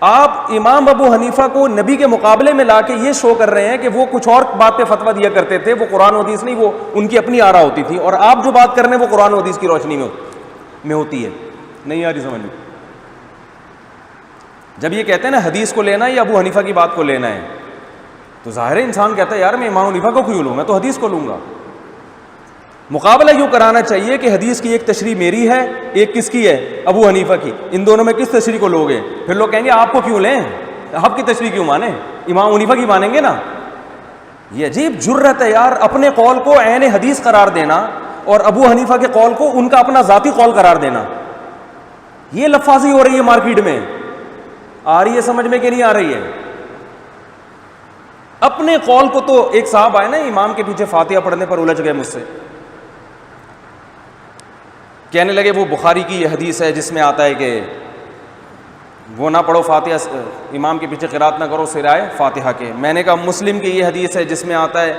آپ امام ابو حنیفہ کو نبی کے مقابلے میں لا کے یہ شو کر رہے ہیں کہ وہ کچھ اور بات پہ فتویٰ دیا کرتے تھے، وہ قرآن و حدیث نہیں، وہ ان کی اپنی آرا ہوتی تھی، اور آپ جو بات کر رہے ہیں وہ قرآن و حدیث کی روشنی میں ہوتی ہے. نہیں آ رہی سمجھ میں؟ جب یہ کہتے ہیں نا حدیث کو لینا ہے یا ابو حنیفہ کی بات کو لینا ہے، تو ظاہر انسان کہتا ہے یار میں امام حنیفہ کو کیوں لوں، میں تو حدیث کو لوں گا. مقابلہ یوں کرانا چاہیے کہ حدیث کی ایک تشریح میری ہے، ایک کس کی ہے؟ ابو حنیفہ کی. ان دونوں میں کس تشریح کو لوگے؟ پھر لوگ کہیں گے آپ کو کیوں لیں، آپ کی تشریح کیوں مانیں، امام حنیفہ کی مانیں گے نا. یہ عجیب جرت ہے یار، اپنے قول کو عین حدیث قرار دینا اور ابو حنیفہ کے قول کو ان کا اپنا ذاتی قول قرار دینا. یہ لفاظی ہو رہی ہے مارکیٹ میں. آ رہی ہے سمجھ میں کہ نہیں آ رہی ہے؟ اپنے قول کو تو ایک صاحب آئے نا امام کے پیچھے فاتحہ پڑھنے پر الجھ گئے مجھ سے، کہنے لگے وہ بخاری کی یہ حدیث ہے جس میں آتا ہے کہ وہ نہ پڑھو فاتحہ، امام کے پیچھے قرات نہ کرو سوائے فاتحہ کے. میں نے کہا مسلم کی یہ حدیث ہے جس میں آتا ہے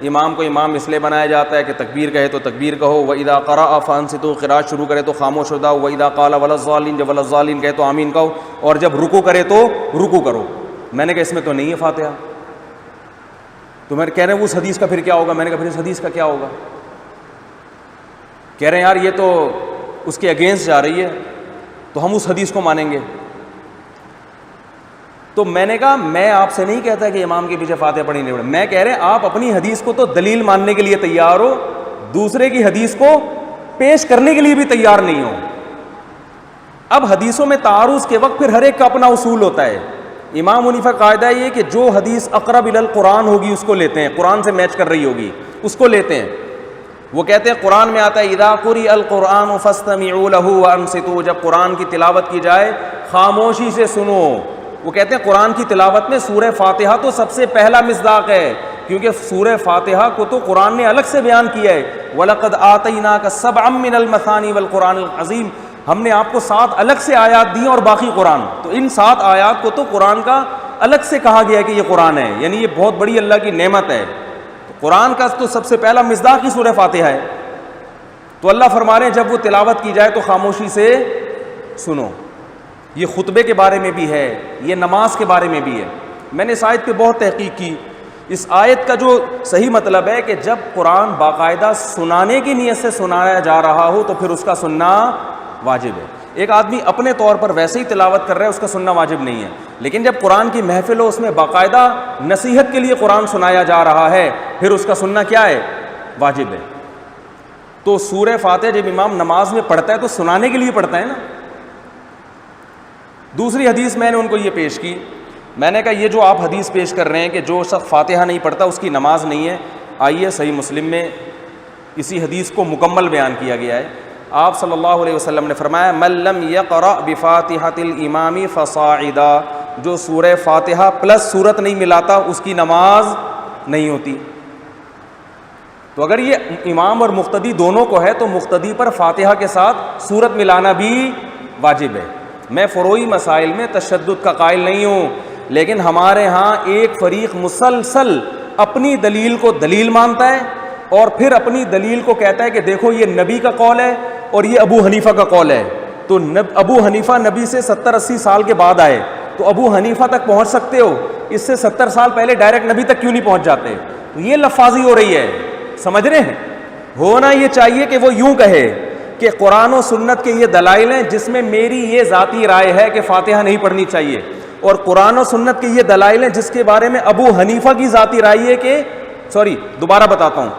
امام کو امام اس لیے بنایا جاتا ہے کہ تکبیر کہے تو تکبیر کہو، وَإِذَا قَرَأَ فَأَنصِتُوا، قرات شروع کرے تو خاموش ہو جاؤ، وَإِذَا قَالَ وَلَا الضَّالِّينَ، جب وَلَا الضَّالِّينَ کہے تو آمین کہو، اور جب رکوع کرے تو رکوع کرو. میں نے کہا اس میں تو نہیں ہے فاتحہ. تو میں کہہ رہے ہیں اس حدیث کا پھر کیا ہوگا؟ میں نے کہا پھر اس حدیث کا کیا ہوگا؟ کہہ رہے ہیں یار یہ تو اس کے اگینسٹ جا رہی ہے، تو ہم اس حدیث کو مانیں گے۔ تو میں نے کہا میں آپ سے نہیں کہتا کہ امام کے پیچھے فاتحہ پڑھی نہیں پڑھی، میں کہہ رہے ہیں آپ اپنی حدیث کو تو دلیل ماننے کے لیے تیار ہو، دوسرے کی حدیث کو پیش کرنے کے لیے بھی تیار نہیں ہو۔ اب حدیثوں میں تعارض کے وقت پھر ہر ایک کا اپنا اصول ہوتا ہے۔ امام حنیفہ قاعدہ یہ کہ جو حدیث اقرب الی القرآن ہوگی اس کو لیتے ہیں، قرآن سے میچ کر رہی ہوگی اس کو لیتے ہیں۔ وہ کہتے ہیں قرآن میں آتا ہے اذا قرئ القرآن فاستمعوا له وانصتوا، جب قرآن کی تلاوت کی جائے خاموشی سے سنو۔ وہ کہتے ہیں قرآن کی تلاوت میں سورہ فاتحہ تو سب سے پہلا مصداق ہے، کیونکہ سورہ فاتحہ کو تو قرآن نے الگ سے بیان کیا ہے، وَلَقَدْ آتَيْنَاكَ سَبْعًا مِّنَ الْمَثَانِي وَالْقُرْآنِ الْعَظِيمِ، ہم نے آپ کو 7 الگ سے آیات دی اور باقی قرآن، تو ان 7 آیات کو تو قرآن کا الگ سے کہا گیا ہے کہ یہ قرآن ہے، یعنی یہ بہت بڑی اللہ کی نعمت ہے۔ تو قرآن کا تو سب سے پہلا مصداق ہی سورہ فاتحہ ہے۔ تو اللہ فرما رہے ہیں جب وہ تلاوت کی جائے تو خاموشی سے سنو۔ یہ خطبے کے بارے میں بھی ہے، یہ نماز کے بارے میں بھی ہے۔ میں نے اس آیت پہ بہت تحقیق کی۔ اس آیت کا جو صحیح مطلب ہے کہ جب قرآن باقاعدہ سنانے کی نیت سے سنایا جا رہا ہو تو پھر اس کا سننا واجب ہے۔ ایک آدمی اپنے طور پر ویسے ہی تلاوت کر رہا ہے، اس کا سننا واجب نہیں ہے، لیکن جب قرآن کی محفل ہو، اس میں باقاعدہ نصیحت کے لیے قرآن سنایا جا رہا ہے، پھر اس کا سننا کیا ہے؟ واجب ہے۔ تو سورہ فاتحہ جب امام نماز میں پڑھتا ہے تو سنانے کے لیے پڑھتا ہے نا۔ دوسری حدیث میں نے ان کو یہ پیش کی، میں نے کہا یہ جو آپ حدیث پیش کر رہے ہیں کہ جو شخص فاتحہ نہیں پڑھتا اس کی نماز نہیں ہے، آئیے صحیح مسلم میں اسی حدیث کو مکمل بیان کیا گیا ہے۔ آپ صلی اللہ علیہ وسلم نے فرمایا من لم یقرأ بفاتحۃ الامام فصاعدا، جو سورہ فاتحہ پلس سورت نہیں ملاتا اس کی نماز نہیں ہوتی۔ تو اگر یہ امام اور مقتدی دونوں کو ہے تو مقتدی پر فاتحہ کے ساتھ سورت ملانا بھی واجب ہے۔ میں فروعی مسائل میں تشدد کا قائل نہیں ہوں، لیکن ہمارے ہاں ایک فریق مسلسل اپنی دلیل کو دلیل مانتا ہے اور پھر اپنی دلیل کو کہتا ہے کہ دیکھو یہ نبی کا قول ہے اور یہ ابو حنیفہ کا قول ہے۔ تو ابو حنیفہ نبی سے 70-80 سال کے بعد آئے، تو ابو حنیفہ تک پہنچ سکتے ہو، اس سے 70 سال پہلے ڈائریکٹ نبی تک کیوں نہیں پہنچ جاتے؟ تو یہ لفاظی ہو رہی ہے، سمجھ رہے ہیں؟ ہونا یہ چاہیے کہ وہ یوں کہے کہ قرآن و سنت کے یہ دلائل ہیں جس میں میری یہ ذاتی رائے ہے کہ فاتحہ نہیں پڑھنی چاہیے، اور قرآن و سنت کے یہ دلائل ہیں جس کے بارے میں ابو حنیفہ کی ذاتی رائے ہے کہ دوبارہ بتاتا ہوں،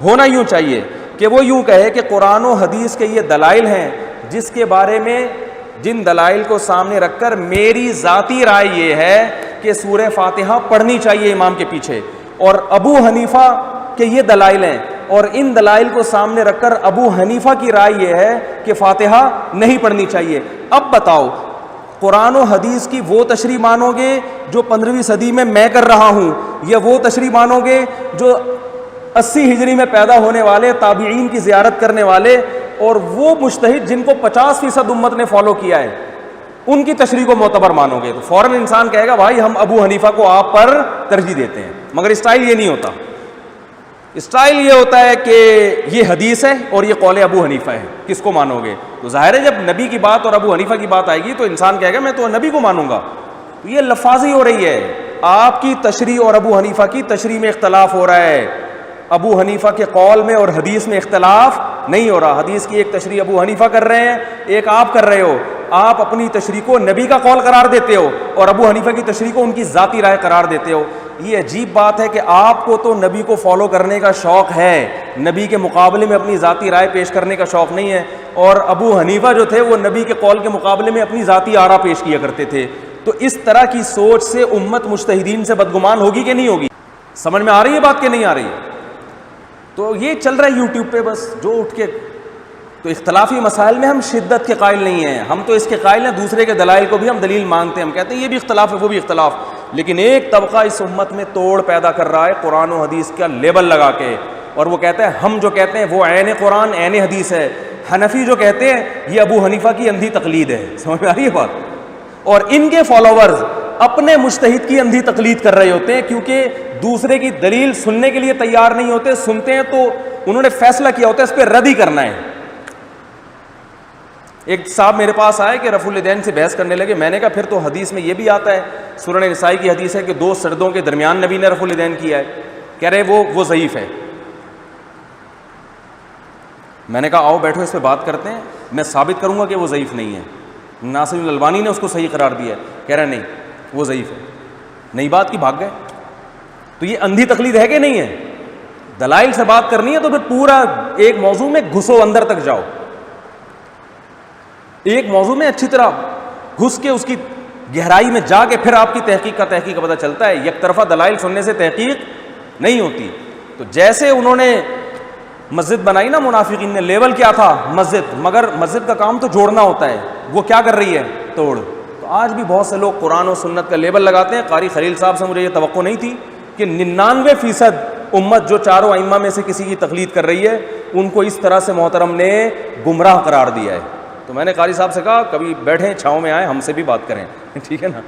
ہونا یوں چاہیے کہ وہ یوں کہے کہ قرآن و حدیث کے یہ دلائل ہیں جس کے بارے میں جن دلائل کو سامنے رکھ کر میری ذاتی رائے یہ ہے کہ سورہ فاتحہ پڑھنی چاہیے امام کے پیچھے، اور ابو حنیفہ کے یہ دلائل ہیں، اور ان دلائل کو سامنے رکھ کر ابو حنیفہ کی رائے یہ ہے کہ فاتحہ نہیں پڑھنی چاہیے۔ اب بتاؤ قرآن و حدیث کی وہ تشریح مانو گے جو 15ویں صدی میں کر رہا ہوں، یا وہ تشریح مانو گے جو 80 ہجری میں پیدا ہونے والے تابعین کی زیارت کرنے والے اور وہ مجتہد جن کو 50% امت نے فالو کیا ہے ان کی تشریح کو معتبر مانو گے؟ تو فوراً انسان کہے گا بھائی ہم ابو حنیفہ کو آپ پر ترجیح دیتے ہیں، مگر اسٹائل یہ نہیں ہوتا۔ اسٹائل یہ ہوتا ہے کہ یہ حدیث ہے اور یہ قول ابو حنیفہ ہے، کس کو مانو گے؟ تو ظاہر ہے جب نبی کی بات اور ابو حنیفہ کی بات آئے گی تو انسان کہے گا میں تو نبی کو مانوں گا۔ تو یہ لفاظی ہو رہی ہے، آپ کی تشریح اور ابو حنیفہ کی تشریح میں اختلاف ہو رہا ہے، ابو حنیفہ کے قول میں اور حدیث میں اختلاف نہیں ہو رہا۔ حدیث کی ایک تشریح ابو حنیفہ کر رہے ہیں، ایک آپ کر رہے ہو، آپ اپنی تشریح کو نبی کا قول قرار دیتے ہو اور ابو حنیفہ کی تشریح کو ان کی ذاتی رائے قرار دیتے ہو۔ یہ عجیب بات ہے کہ آپ کو تو نبی کو فالو کرنے کا شوق ہے، نبی کے مقابلے میں اپنی ذاتی رائے پیش کرنے کا شوق نہیں ہے، اور ابو حنیفہ جو تھے وہ نبی کے قول کے مقابلے میں اپنی ذاتی آراء پیش کیا کرتے تھے۔ تو اس طرح کی سوچ سے امت مجتہدین سے بدگمان ہوگی کہ نہیں ہوگی؟ سمجھ میں آ رہی ہے بات کہ نہیں آ رہی ہے؟ تو یہ چل رہا ہے یوٹیوب پہ بس جو اٹھ کے، تو اختلافی مسائل میں ہم شدت کے قائل نہیں ہیں، ہم تو اس کے قائل ہیں دوسرے کے دلائل کو بھی ہم دلیل مانتے ہیں، ہم کہتے ہیں یہ بھی اختلاف ہے وہ بھی اختلاف، لیکن ایک طبقہ اس امت میں توڑ پیدا کر رہا ہے قرآن و حدیث کا لیبل لگا کے، اور وہ کہتے ہیں ہم جو کہتے ہیں وہ عین قرآن عین حدیث ہے، حنفی جو کہتے ہیں یہ ابو حنیفہ کی اندھی تقلید ہے۔ سمجھ میں آ رہی ہے بات؟ اور ان کے فالوورز اپنے مجتہد کی اندھی تقلید کر رہے ہوتے ہیں، کیونکہ دوسرے کی دلیل سننے کے لیے تیار نہیں ہوتے، سنتے ہیں تو انہوں نے فیصلہ کیا ہوتا ہے اس پہ رد ہی کرنا ہے۔ ایک صاحب میرے پاس آئے کہ رفع الیدین سے بحث کرنے لگے، میں نے کہا پھر تو حدیث میں یہ بھی آتا ہے، سنن نسائی کی حدیث ہے کہ 2 سجدوں کے درمیان نبی نے رفع الیدین کیا ہے، کہہ رہے وہ ضعیف ہے. میں نے کہا آؤ بیٹھو اس پہ بات کرتے ہیں, میں ثابت کروں گا کہ وہ ضعیف نہیں ہے. ناصر الالبانی نے اس کو صحیح قرار دیا ہے, کہہ رہے نہیں وہ ضعیف ہے. نئی بات کی بھاگ گئے. تو یہ اندھی تقلید ہے کہ نہیں ہے؟ دلائل سے بات کرنی ہے تو پھر پورا ایک موضوع میں گھسو, اندر تک جاؤ, ایک موضوع میں اچھی طرح گھس کے اس کی گہرائی میں جا کے پھر آپ کی تحقیق کا پتہ چلتا ہے. یک طرفہ دلائل سننے سے تحقیق نہیں ہوتی. تو جیسے انہوں نے مسجد بنائی نا, منافقین نے, لیول کیا تھا مسجد, مگر مسجد کا کام تو جوڑنا ہوتا ہے, وہ کیا کر رہی ہے, توڑ. تو آج بھی بہت سے لوگ قرآن و سنت کا لیبل لگاتے ہیں. قاری خلیل صاحب سے مجھے یہ توقع نہیں تھی کہ 99% امت جو چاروں ائمہ میں سے کسی کی تقلید کر رہی ہے, ان کو اس طرح سے محترم نے گمراہ قرار دیا ہے. تو میں نے قاری صاحب سے کہا کبھی بیٹھیں, چھاؤں میں آئیں, ہم سے بھی بات کریں, ٹھیک ہے نا.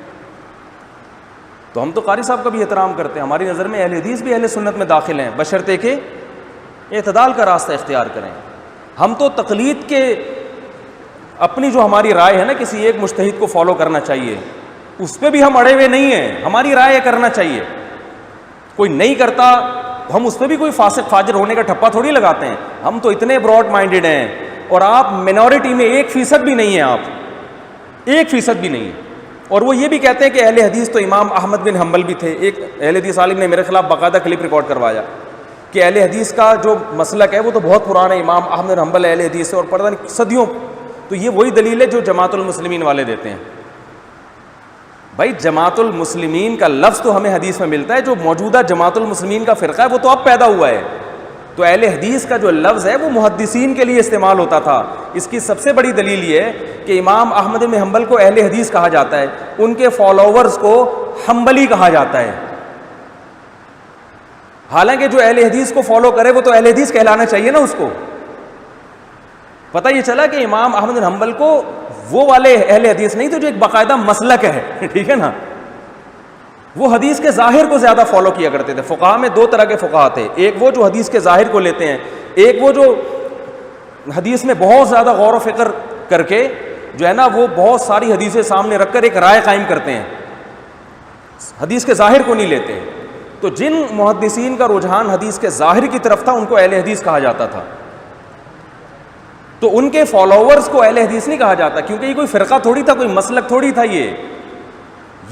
تو ہم تو قاری صاحب کا بھی احترام کرتے ہیں. ہماری نظر میں اہل حدیث بھی اہل سنت میں داخل ہیں, بشرطے کہ اعتدال کا راستہ اختیار کریں. ہم تو تقلید کے اپنی جو ہماری رائے ہے نا, کسی ایک مجتہد کو فالو کرنا چاہیے, اس پہ بھی ہم اڑے ہوئے نہیں ہیں. ہماری رائے کرنا چاہیے, کوئی نہیں کرتا ہم اس پہ بھی کوئی فاسق فاجر ہونے کا ٹھپا تھوڑی لگاتے ہیں. ہم تو اتنے براڈ مائنڈیڈ ہیں, اور آپ مینورٹی میں 1% بھی نہیں ہیں, آپ 1% بھی نہیں ہیں. اور وہ یہ بھی کہتے ہیں کہ اہل حدیث تو امام احمد بن حنبل بھی تھے. ایک اہل حدیث عالم نے میرے خلاف باقاعدہ کلپ ریکارڈ کروایا کہ اہل حدیث کا جو مسلک ہے وہ تو بہت پرانا ہے, امام احمد بن حنبل اہل حدیث ہے, اور پتہ نہیں صدیوں. تو یہ وہی دلیل ہے جو جماعت المسلمین والے دیتے ہیں. بھائی جماعت المسلمین کا لفظ تو ہمیں حدیث میں ملتا ہے, جو موجودہ جماعت المسلمین کا فرقہ ہے وہ تو اب پیدا ہوا ہے. تو اہل حدیث کا جو لفظ ہے وہ محدثین کے لیے استعمال ہوتا تھا. اس کی سب سے بڑی دلیل یہ ہے کہ امام احمد بن حنبل کو اہل حدیث کہا جاتا ہے, ان کے فالوورز کو حنبلی کہا جاتا ہے. حالانکہ جو اہل حدیث کو فالو کرے وہ تو اہل حدیث کہلانا چاہیے نا. اس کو پتہ یہ چلا کہ امام احمد بن حنبل کو وہ والے اہل حدیث نہیں تو جو ایک باقاعدہ مسلک ہے, ٹھیک ہے نا, وہ حدیث کے ظاہر کو زیادہ فالو کیا کرتے تھے. فقہا میں 2 طرح کے فقہا تھے, ایک وہ جو حدیث کے ظاہر کو لیتے ہیں, ایک وہ جو حدیث میں بہت زیادہ غور و فکر کر کے جو ہے نا وہ بہت ساری حدیثیں سامنے رکھ کر ایک رائے قائم کرتے ہیں, حدیث کے ظاہر کو نہیں لیتے. تو جن محدثین کا رجحان حدیث کے ظاہر کی طرف تھا ان کو اہل حدیث کہا جاتا تھا. تو ان کے فالوورز کو اہل حدیث نہیں کہا جاتا, کیونکہ یہ کوئی فرقہ تھوڑی تھا, کوئی مسلک تھوڑی تھا.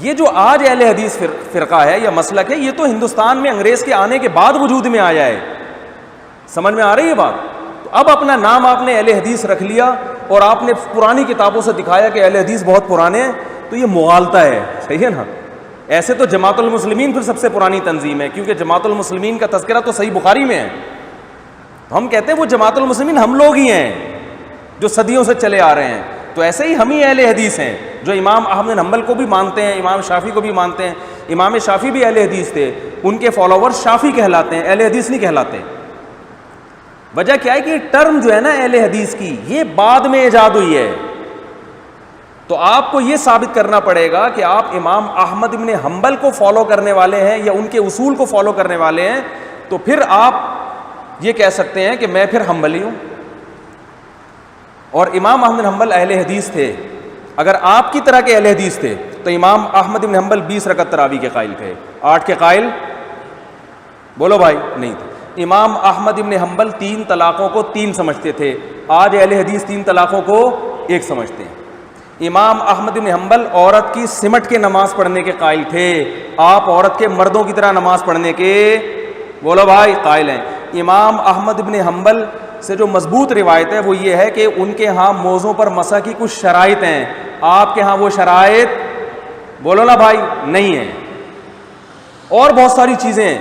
یہ جو آج اہل حدیث فرقہ ہے یا مسلک ہے, یہ تو ہندوستان میں انگریز کے آنے کے بعد وجود میں آیا ہے. سمجھ میں آ رہی ہے بات؟ تو اب اپنا نام آپ نے اہل حدیث رکھ لیا اور آپ نے پرانی کتابوں سے دکھایا کہ اہل حدیث بہت پرانے ہیں, تو یہ مغالطہ ہے. صحیح ہے نا؟ ایسے تو جماعت المسلمین پھر سب سے پرانی تنظیم ہے, کیونکہ جماعت المسلمین کا تذکرہ تو صحیح بخاری میں ہے. تو ہم کہتے ہیں وہ جماعت المسلمین ہم لوگ ہی ہیں جو صدیوں سے چلے آ رہے ہیں. تو ایسے ہی ہم ہی اہل حدیث ہیں جو امام احمد بن حنبل کو بھی مانتے ہیں, امام شافعی کو بھی مانتے ہیں. امام شافعی بھی اہل حدیث تھے, ان کے فالوور شافعی کہلاتے ہیں, اہل حدیث نہیں کہلاتے. وجہ کیا ہے کہ یہ ٹرم جو ہے نا اہل حدیث کی, یہ بعد میں ایجاد ہوئی ہے. تو آپ کو یہ ثابت کرنا پڑے گا کہ آپ امام احمد بن حنبل کو فالو کرنے والے ہیں یا ان کے اصول کو فالو کرنے والے ہیں, تو پھر آپ یہ کہہ سکتے ہیں کہ میں پھر حنبلی ہوں. اور امام احمد بن حنبل اہل حدیث تھے. اگر آپ کی طرح کے اہل حدیث تھے تو امام احمد بن حنبل 20 رکعت تراویح کے قائل تھے, 8 کے قائل بولو بھائی نہیں تھے. امام احمد بن حنبل 3 طلاقوں کو 3 سمجھتے تھے, آج اہل حدیث 3 طلاقوں کو 1 سمجھتے ہیں. امام احمد بن حنبل عورت کی سمٹ کے نماز پڑھنے کے قائل تھے, آپ عورت کے مردوں کی طرح نماز پڑھنے کے بولو بھائی قائل ہیں. امام احمد بن حنبل سے جو مضبوط روایت ہے وہ یہ ہے کہ ان کے ہاں موضوع پر مسح کی کچھ شرائط ہیں, آپ کے ہاں وہ شرائط بولو نا بھائی نہیں ہیں, اور بہت ساری چیزیں ہیں.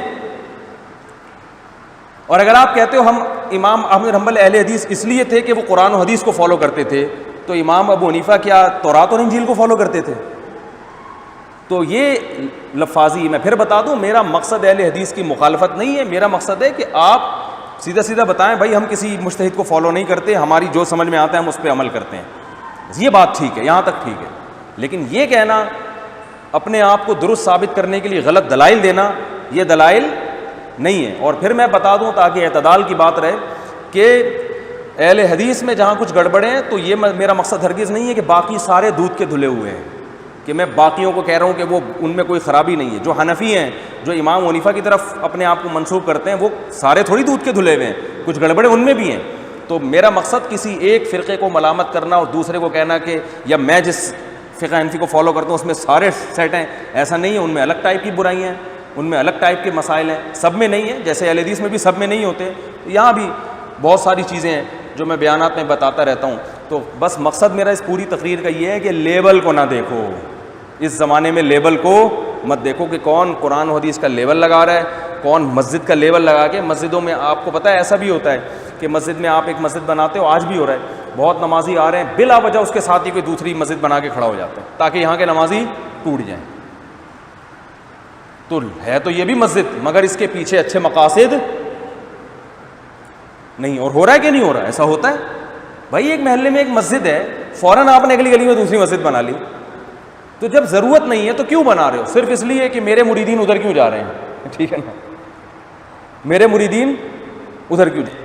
اور اگر آپ کہتے ہو ہم امام احمد بن حنبل اہل حدیث اس لیے تھے کہ وہ قرآن و حدیث کو فالو کرتے تھے, تو امام ابو حنیفہ کیا تورات اور انجیل کو فالو کرتے تھے؟ تو یہ لفاظی میں پھر بتا دوں, میرا مقصد اہل حدیث کی مخالفت نہیں ہے. میرا مقصد ہے کہ آپ سیدھا سیدھا بتائیں بھائی ہم کسی مجتہد کو فالو نہیں کرتے, ہماری جو سمجھ میں آتا ہے ہم اس پہ عمل کرتے ہیں. یہ بات ٹھیک ہے, یہاں تک ٹھیک ہے. لیکن یہ کہنا اپنے آپ کو درست ثابت کرنے کے لیے غلط دلائل دینا, یہ دلائل نہیں ہے. اور پھر میں بتا دوں تاکہ اعتدال کی بات رہے کہ اہل حدیث میں جہاں کچھ گڑبڑیں ہیں تو یہ میرا مقصد ہرگز نہیں ہے کہ باقی سارے دودھ کے دھلے ہوئے ہیں. کہ میں باقیوں کو کہہ رہا ہوں کہ وہ ان میں کوئی خرابی نہیں ہے. جو حنفی ہیں, جو امام حنیفہ کی طرف اپنے آپ کو منسوب کرتے ہیں, وہ سارے تھوڑی دودھ کے دھلے ہوئے ہیں, کچھ گڑبڑے ان میں بھی ہیں. تو میرا مقصد کسی ایک فرقے کو ملامت کرنا اور دوسرے کو کہنا کہ یا میں جس فقہ حنفی کو فالو کرتا ہوں اس میں سارے سیٹ ہیں, ایسا نہیں ہے. ان میں الگ ٹائپ کی برائیاں ہیں, ان میں الگ ٹائپ کے مسائل ہیں, سب میں نہیں ہیں. جیسے اہل حدیث میں بھی سب میں نہیں ہوتے, یہاں بھی بہت ساری چیزیں ہیں جو میں بیانات میں بتاتا رہتا ہوں. تو بس مقصد میرا اس پوری تقریر کا یہ ہے کہ لیبل کو نہ دیکھو, اس زمانے میں لیبل کو مت دیکھو کہ کون قرآن و حدیث کا لیبل لگا رہا ہے, کون مسجد کا لیبل لگا کے. مسجدوں میں آپ کو پتہ ہے ایسا بھی ہوتا ہے کہ مسجد میں آپ ایک مسجد بناتے ہو, آج بھی ہو رہا ہے, بہت نمازی آ رہے ہیں, بلا وجہ اس کے ساتھ ہی کوئی دوسری مسجد بنا کے کھڑا ہو جاتا ہے تاکہ یہاں کے نمازی ٹوٹ جائیں. تو ہے تو یہ بھی مسجد, مگر اس کے پیچھے اچھے مقاصد نہیں. اور ہو رہا ہے کہ نہیں ہو رہا ہے؟ ایسا ہوتا ہے بھائی. ایک محلے میں ایک مسجد ہے, فوراً آپ نے اگلی گلی میں دوسری مسجد بنا لی. تو جب ضرورت نہیں ہے تو کیوں بنا رہے ہو؟ صرف اس لیے کہ میرے مریدین ادھر کیوں جا رہے ہیں, ٹھیک ہے نا, میرے مریدین ادھر کیوں جا.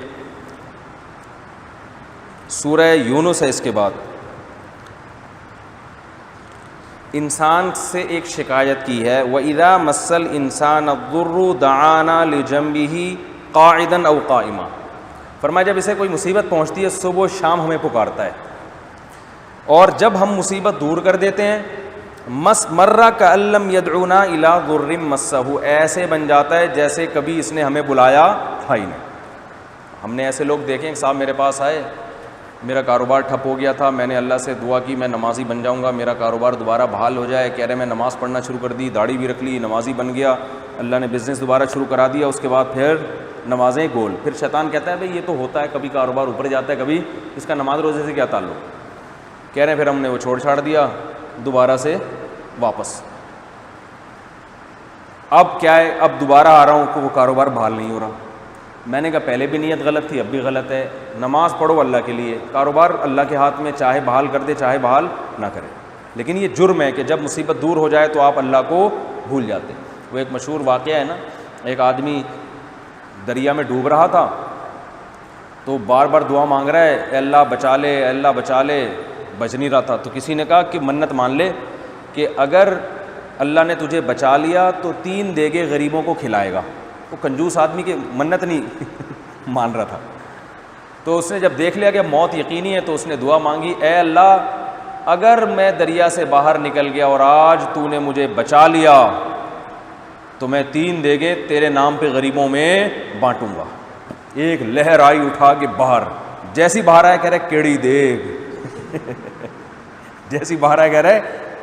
سورہ یونس ہے اس کے بعد. انسان سے ایک شکایت کی ہے, وَإِذَا مَسَّ الْإِنسَانَ الضُّرُّ دَعَانَا لِجَنبِهِ قَاعِدًا أَوْ قَائِمًا. فرمایا جب اسے کوئی مصیبت پہنچتی ہے صبح و شام ہمیں پکارتا ہے, اور جب ہم مصیبت دور کر دیتے ہیں مَرَّ كَأَن لَّمْ يَدْعُونَا إِلَىٰ ضُرٍّ مَسَّهُ, ایسے بن جاتا ہے جیسے کبھی اس نے ہمیں بلایا تھا ہی نہیں. ہم نے ایسے لوگ دیکھیں, صاحب میرے پاس آئے, میرا کاروبار ٹھپ ہو گیا تھا, میں نے اللہ سے دعا کی میں نمازی بن جاؤں گا, میرا کاروبار دوبارہ بحال ہو جائے. کہہ رہے میں نماز پڑھنا شروع کر دی, داڑھی بھی رکھ لی, نمازی بن گیا, اللہ نے بزنس دوبارہ شروع کرا دیا. اس کے بعد پھر نمازیں گول. پھر شیطان کہتا ہے بھئی یہ تو ہوتا ہے, کبھی کاروبار اوپر جاتا ہے, کبھی اس کا نماز روزے سے کیا تعلق. کہہ رہے ہیں پھر ہم نے وہ چھوڑ دیا دوبارہ سے واپس. اب کیا ہے, اب دوبارہ آ رہا ہوں کہ وہ کاروبار بحال نہیں ہو رہا. میں نے کہا پہلے بھی نیت غلط تھی, اب بھی غلط ہے. نماز پڑھو اللہ کے لیے, کاروبار اللہ کے ہاتھ میں, چاہے بحال کر دے چاہے بحال نہ کرے. لیکن یہ جرم ہے کہ جب مصیبت دور ہو جائے تو آپ اللہ کو بھول جاتے. وہ ایک مشہور واقعہ ہے نا, ایک آدمی دریا میں ڈوب رہا تھا تو بار بار دعا مانگ رہا ہے, اے اللہ بچا لے, اے اللہ بچا لے, بچ نہیں رہا تھا. تو کسی نے کہا کہ منت مان لے کہ اگر اللہ نے تجھے بچا لیا تو 3 دیگے غریبوں کو کھلائے گا. وہ کنجوس آدمی کی منت نہیں مان رہا تھا. تو اس نے جب دیکھ لیا کہ موت یقینی ہے تو اس نے دعا مانگی, اے اللہ اگر میں دریا سے باہر نکل گیا اور آج تو نے مجھے بچا لیا تو میں 3 دیگے تیرے نام پہ غریبوں میں بانٹوں گا. ایک لہر آئی اٹھا کے باہر, جیسی باہر آیا کہہ رہے کیڑی دیگ جیسی باہر آیا کہہ رہے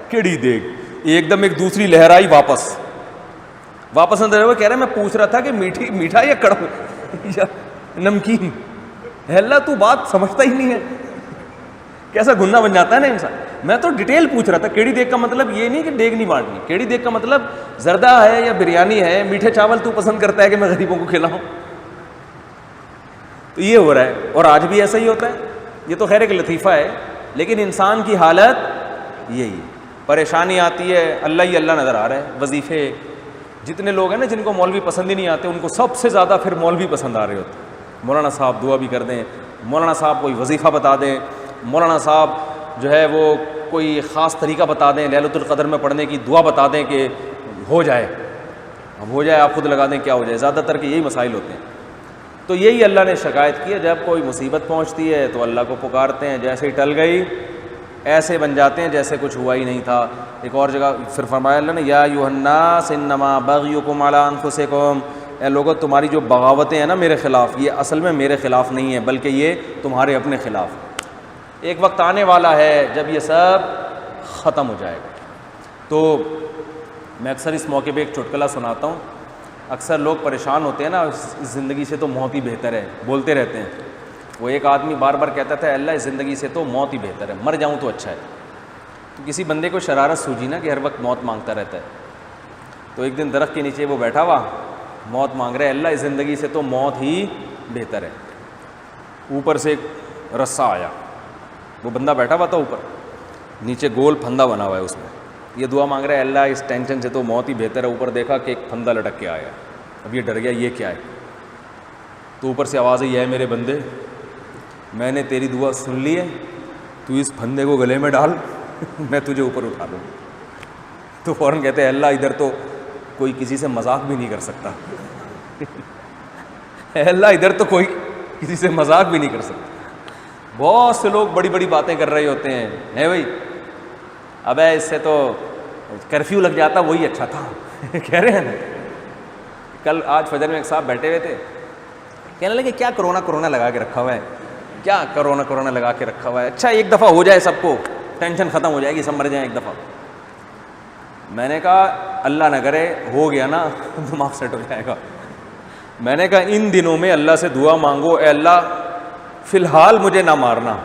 کیڑی دیگ. ایک دم ایک دوسری لہر آئی, واپس اندر ہوئے. کہہ رہے میں پوچھ رہا تھا کہ میٹھا یا کڑوا یا نمکین. اللہ تو بات سمجھتا ہی نہیں ہے, کیسا گندا بن جاتا ہے نا انسان. میں تو ڈیٹیل پوچھ رہا تھا. کیڑی دیگ کا مطلب یہ نہیں کہ دیگ نہیں بانٹنی, کیڑی دیگ کا مطلب زردہ ہے یا بریانی ہے, میٹھے چاول تو پسند کرتا ہے کہ میں غریبوں کو کھلاؤں. تو یہ ہو رہا ہے, اور آج بھی ایسا ہی ہوتا ہے. یہ تو خیر ایک لطیفہ ہے, لیکن انسان کی حالت یہی ہے. پریشانی آتی ہے, اللہ ہی اللہ نظر آ رہا ہے. وظیفے, جتنے لوگ ہیں نا جن کو مولوی پسند ہی نہیں آتے, ان کو سب سے زیادہ پھر مولوی پسند آ رہے ہوتے. مولانا صاحب دعا بھی کر دیں, مولانا صاحب کوئی وظیفہ بتا دیں, مولانا صاحب جو ہے وہ کوئی خاص طریقہ بتا دیں, لیلۃ القدر میں پڑھنے کی دعا بتا دیں کہ ہو جائے. اب ہو جائے, آپ خود لگا دیں کیا ہو جائے. زیادہ تر کے یہی مسائل ہوتے ہیں. تو یہی اللہ نے شکایت کی ہے, جب کوئی مصیبت پہنچتی ہے تو اللہ کو پکارتے ہیں, جیسے ہی ٹل گئی ایسے بن جاتے ہیں جیسے کچھ ہوا ہی نہیں تھا. ایک اور جگہ پھر فرمایا اللہ نے, یا ایھا الناس انما بغیکم علی انفسکم, اے لوگوں تمہاری جو بغاوتیں ہیں نا میرے خلاف, یہ اصل میں میرے خلاف نہیں ہے بلکہ یہ تمہارے اپنے خلاف. ایک وقت آنے والا ہے جب یہ سب ختم ہو جائے گا. تو میں اکثر اس موقع پہ ایک چٹکلا سناتا ہوں. اکثر لوگ پریشان ہوتے ہیں نا, اس زندگی سے تو موت ہی بہتر ہے, بولتے رہتے ہیں. وہ ایک آدمی بار بار کہتا تھا اللہ اس زندگی سے تو موت ہی بہتر ہے, مر جاؤں تو اچھا ہے. تو کسی بندے کو شرارت سوجی نا کہ ہر وقت موت مانگتا رہتا ہے. تو ایک دن درخت کے نیچے وہ بیٹھا ہوا موت مانگ رہے, اللہ اس زندگی سے تو موت ہی بہتر ہے. اوپر سے ایک رسہ آیا, وہ بندہ بیٹھا ہوا تھا اوپر, نیچے گول پھندا بنا ہوا ہے, اس میں یہ دعا مانگ رہا ہے اللہ اس ٹینشن سے تو موت ہی بہتر ہے. اوپر دیکھا کہ ایک پھندا لٹک کے آیا. اب یہ ڈر گیا, یہ کیا ہے. تو اوپر سے آواز آئی, ہے میرے بندے میں نے تیری دعا سن لی ہے, تو اس پھندے کو گلے میں ڈال, میں تجھے اوپر اٹھا لوں. تو فوراً کہتے ہیں اللہ ادھر تو کوئی کسی سے مذاق بھی نہیں کر سکتا اللہ ادھر تو کوئی کسی سے مذاق بھی نہیں کر سکتا. بہت سے لوگ بڑی بڑی باتیں کر رہے ہوتے ہیں بھائی ابے اس سے تو کرفیو لگ جاتا وہی اچھا تھا کہہ رہے ہیں نا. کل آج فجر میں ایک صاحب بیٹھے ہوئے تھے, کہنے لگے کیا کرونا لگا کے رکھا ہوا ہے, کیا کرونا لگا کے رکھا ہوا ہے, اچھا ایک دفعہ ہو جائے سب کو ٹینشن ختم ہو جائے گی, سب مر جائیں ایک دفعہ. میں نے کہا اللہ نہ کرے, ہو گیا نا دماغ سیٹ ہو جائے گا. میں نے کہا ان دنوں میں اللہ سے دعا مانگو, اے اللہ فی الحال مجھے نہ مارنا,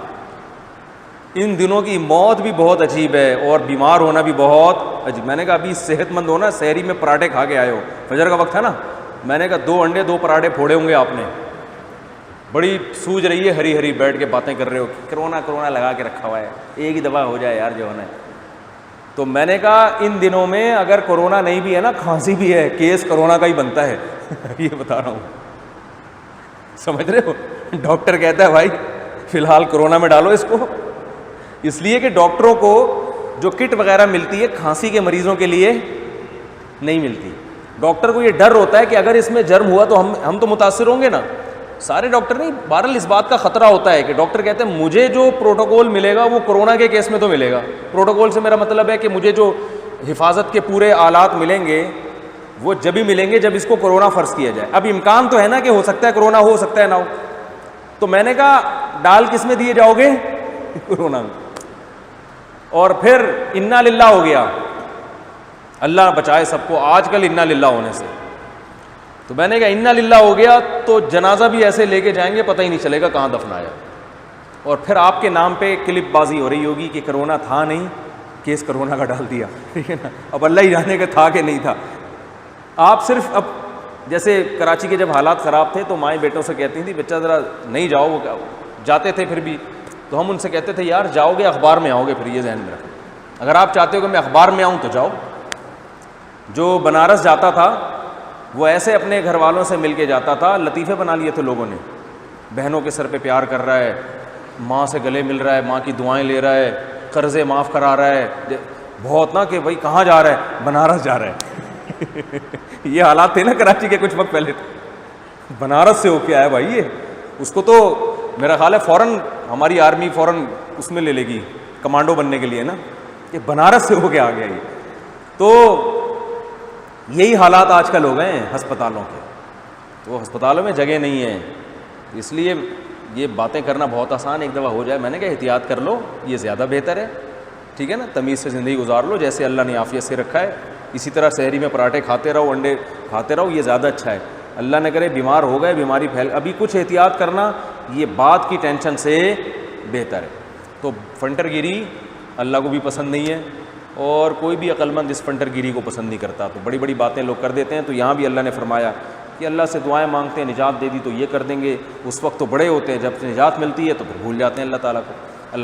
ان دنوں کی موت بھی بہت عجیب ہے اور بیمار ہونا بھی بہت عجیب. میں نے کہا ابھی صحت مند ہونا, سحری میں پراٹھے کھا کے آئے ہو, فجر کا وقت تھا نا, میں نے کہا 2 انڈے 2 پراٹھے پھوڑے ہوں گے آپ نے, بڑی سوج رہی ہے ہری ہری, بیٹھ کے باتیں کر رہے ہو, کرونا لگا کے رکھا ہوا ہے, ایک ہی دفعہ ہو جائے یار جو ہونا ہے. تو میں نے کہا ان دنوں میں اگر کرونا نہیں بھی ہے نا, کھانسی بھی ہے, کیس کرونا کا ہی بنتا ہے یہ بتا رہا ہوں, سمجھ رہے ہو. ڈاکٹر کہتا ہے بھائی فی الحال کرونا میں ڈالو اس کو, اس لیے کہ ڈاکٹروں کو جو کٹ وغیرہ ملتی ہے کھانسی کے مریضوں کے لیے نہیں ملتی. ڈاکٹر کو یہ ڈر ہوتا ہے کہ اگر اس میں جرم ہوا تو ہم تو متاثر ہوں گے نا. سارے ڈاکٹر نہیں, بہرحال اس بات کا خطرہ ہوتا ہے کہ ڈاکٹر کہتے ہیں مجھے جو پروٹوکول ملے گا وہ کرونا کے کیس میں تو ملے گا. پروٹوکول سے میرا مطلب ہے کہ مجھے جو حفاظت کے پورے آلات ملیں گے وہ جب ہی ملیں گے جب اس کو کرونا فرض کیا جائے. اب امکان تو ہے نا کہ ہو سکتا ہے کرونا ہو سکتا ہے نہ ہو. تو میں نے کہا ڈال کس میں دیے جاؤ گے, کرونا میں. اور پھر انا للہ ہو گیا, اللہ بچائے سب کو آج کل انا للہ ہونے سے. تو میں نے کہا انا للہ ہو گیا تو جنازہ بھی ایسے لے کے جائیں گے پتہ ہی نہیں چلے گا کہاں دفنایا. اور پھر آپ کے نام پہ کلپ بازی ہو رہی ہوگی کہ کرونا تھا نہیں, کیس کرونا کا ڈال دیا, ٹھیک ہے نا. اب اللہ ہی جانے کا تھا کہ نہیں تھا. آپ صرف اب جیسے کراچی کے جب حالات خراب تھے تو مائیں بیٹوں سے کہتی تھیں بچہ ذرا نہیں جاؤ, وہ جاتے تھے پھر بھی, تو ہم ان سے کہتے تھے یار جاؤ گے اخبار میں آؤ گے, پھر یہ ذہن میں رکھو اگر آپ چاہتے ہو کہ میں اخبار میں آؤں تو جاؤ. جو بنارس جاتا تھا وہ ایسے اپنے گھر والوں سے مل کے جاتا تھا, لطیفے بنا لیے تھے لوگوں نے, بہنوں کے سر پہ پیار کر رہا ہے, ماں سے گلے مل رہا ہے, ماں کی دعائیں لے رہا ہے, قرضے معاف کرا رہا ہے, بہت نا کہ بھائی کہاں جا رہا ہے, بنارس جا رہا ہے یہ حالات تھے نا کراچی کے کچھ وقت پہلے, بنارس سے ہو کے آیا بھائی یہ. اس کو تو میرا خیال ہے فوراً ہماری آرمی فوراً اس میں لے لے گی کمانڈو بننے کے لیے نا, کہ بنارس سے ہو کے آ گیا یہ. تو یہی حالات آج کل ہو گئے ہیں ہسپتالوں کے, تو ہسپتالوں میں جگہ نہیں ہے, اس لیے یہ باتیں کرنا بہت آسان, ایک دفعہ ہو جائے. میں نے کہا احتیاط کر لو, یہ زیادہ بہتر ہے, ٹھیک ہے نا. تمیز سے زندگی گزار لو جیسے اللہ نے عافیت سے رکھا ہے, اسی طرح سحری میں پراٹھے کھاتے رہو, انڈے کھاتے رہو, یہ زیادہ اچھا ہے. اللہ نہ کرے بیمار ہو گئے, بیماری پھیل, ابھی کچھ احتیاط کرنا یہ بات کی ٹینشن سے بہتر ہے. تو فنٹر گیری اللہ کو بھی پسند نہیں ہے اور کوئی بھی عقل مند اس فنٹر گیری کو پسند نہیں کرتا. تو بڑی بڑی باتیں لوگ کر دیتے ہیں. تو یہاں بھی اللہ نے فرمایا کہ اللہ سے دعائیں مانگتے ہیں, نجات دے دی تو یہ کر دیں گے, اس وقت تو بڑے ہوتے ہیں, جب نجات ملتی ہے تو پھر بھول جاتے ہیں اللہ تعالیٰ کو.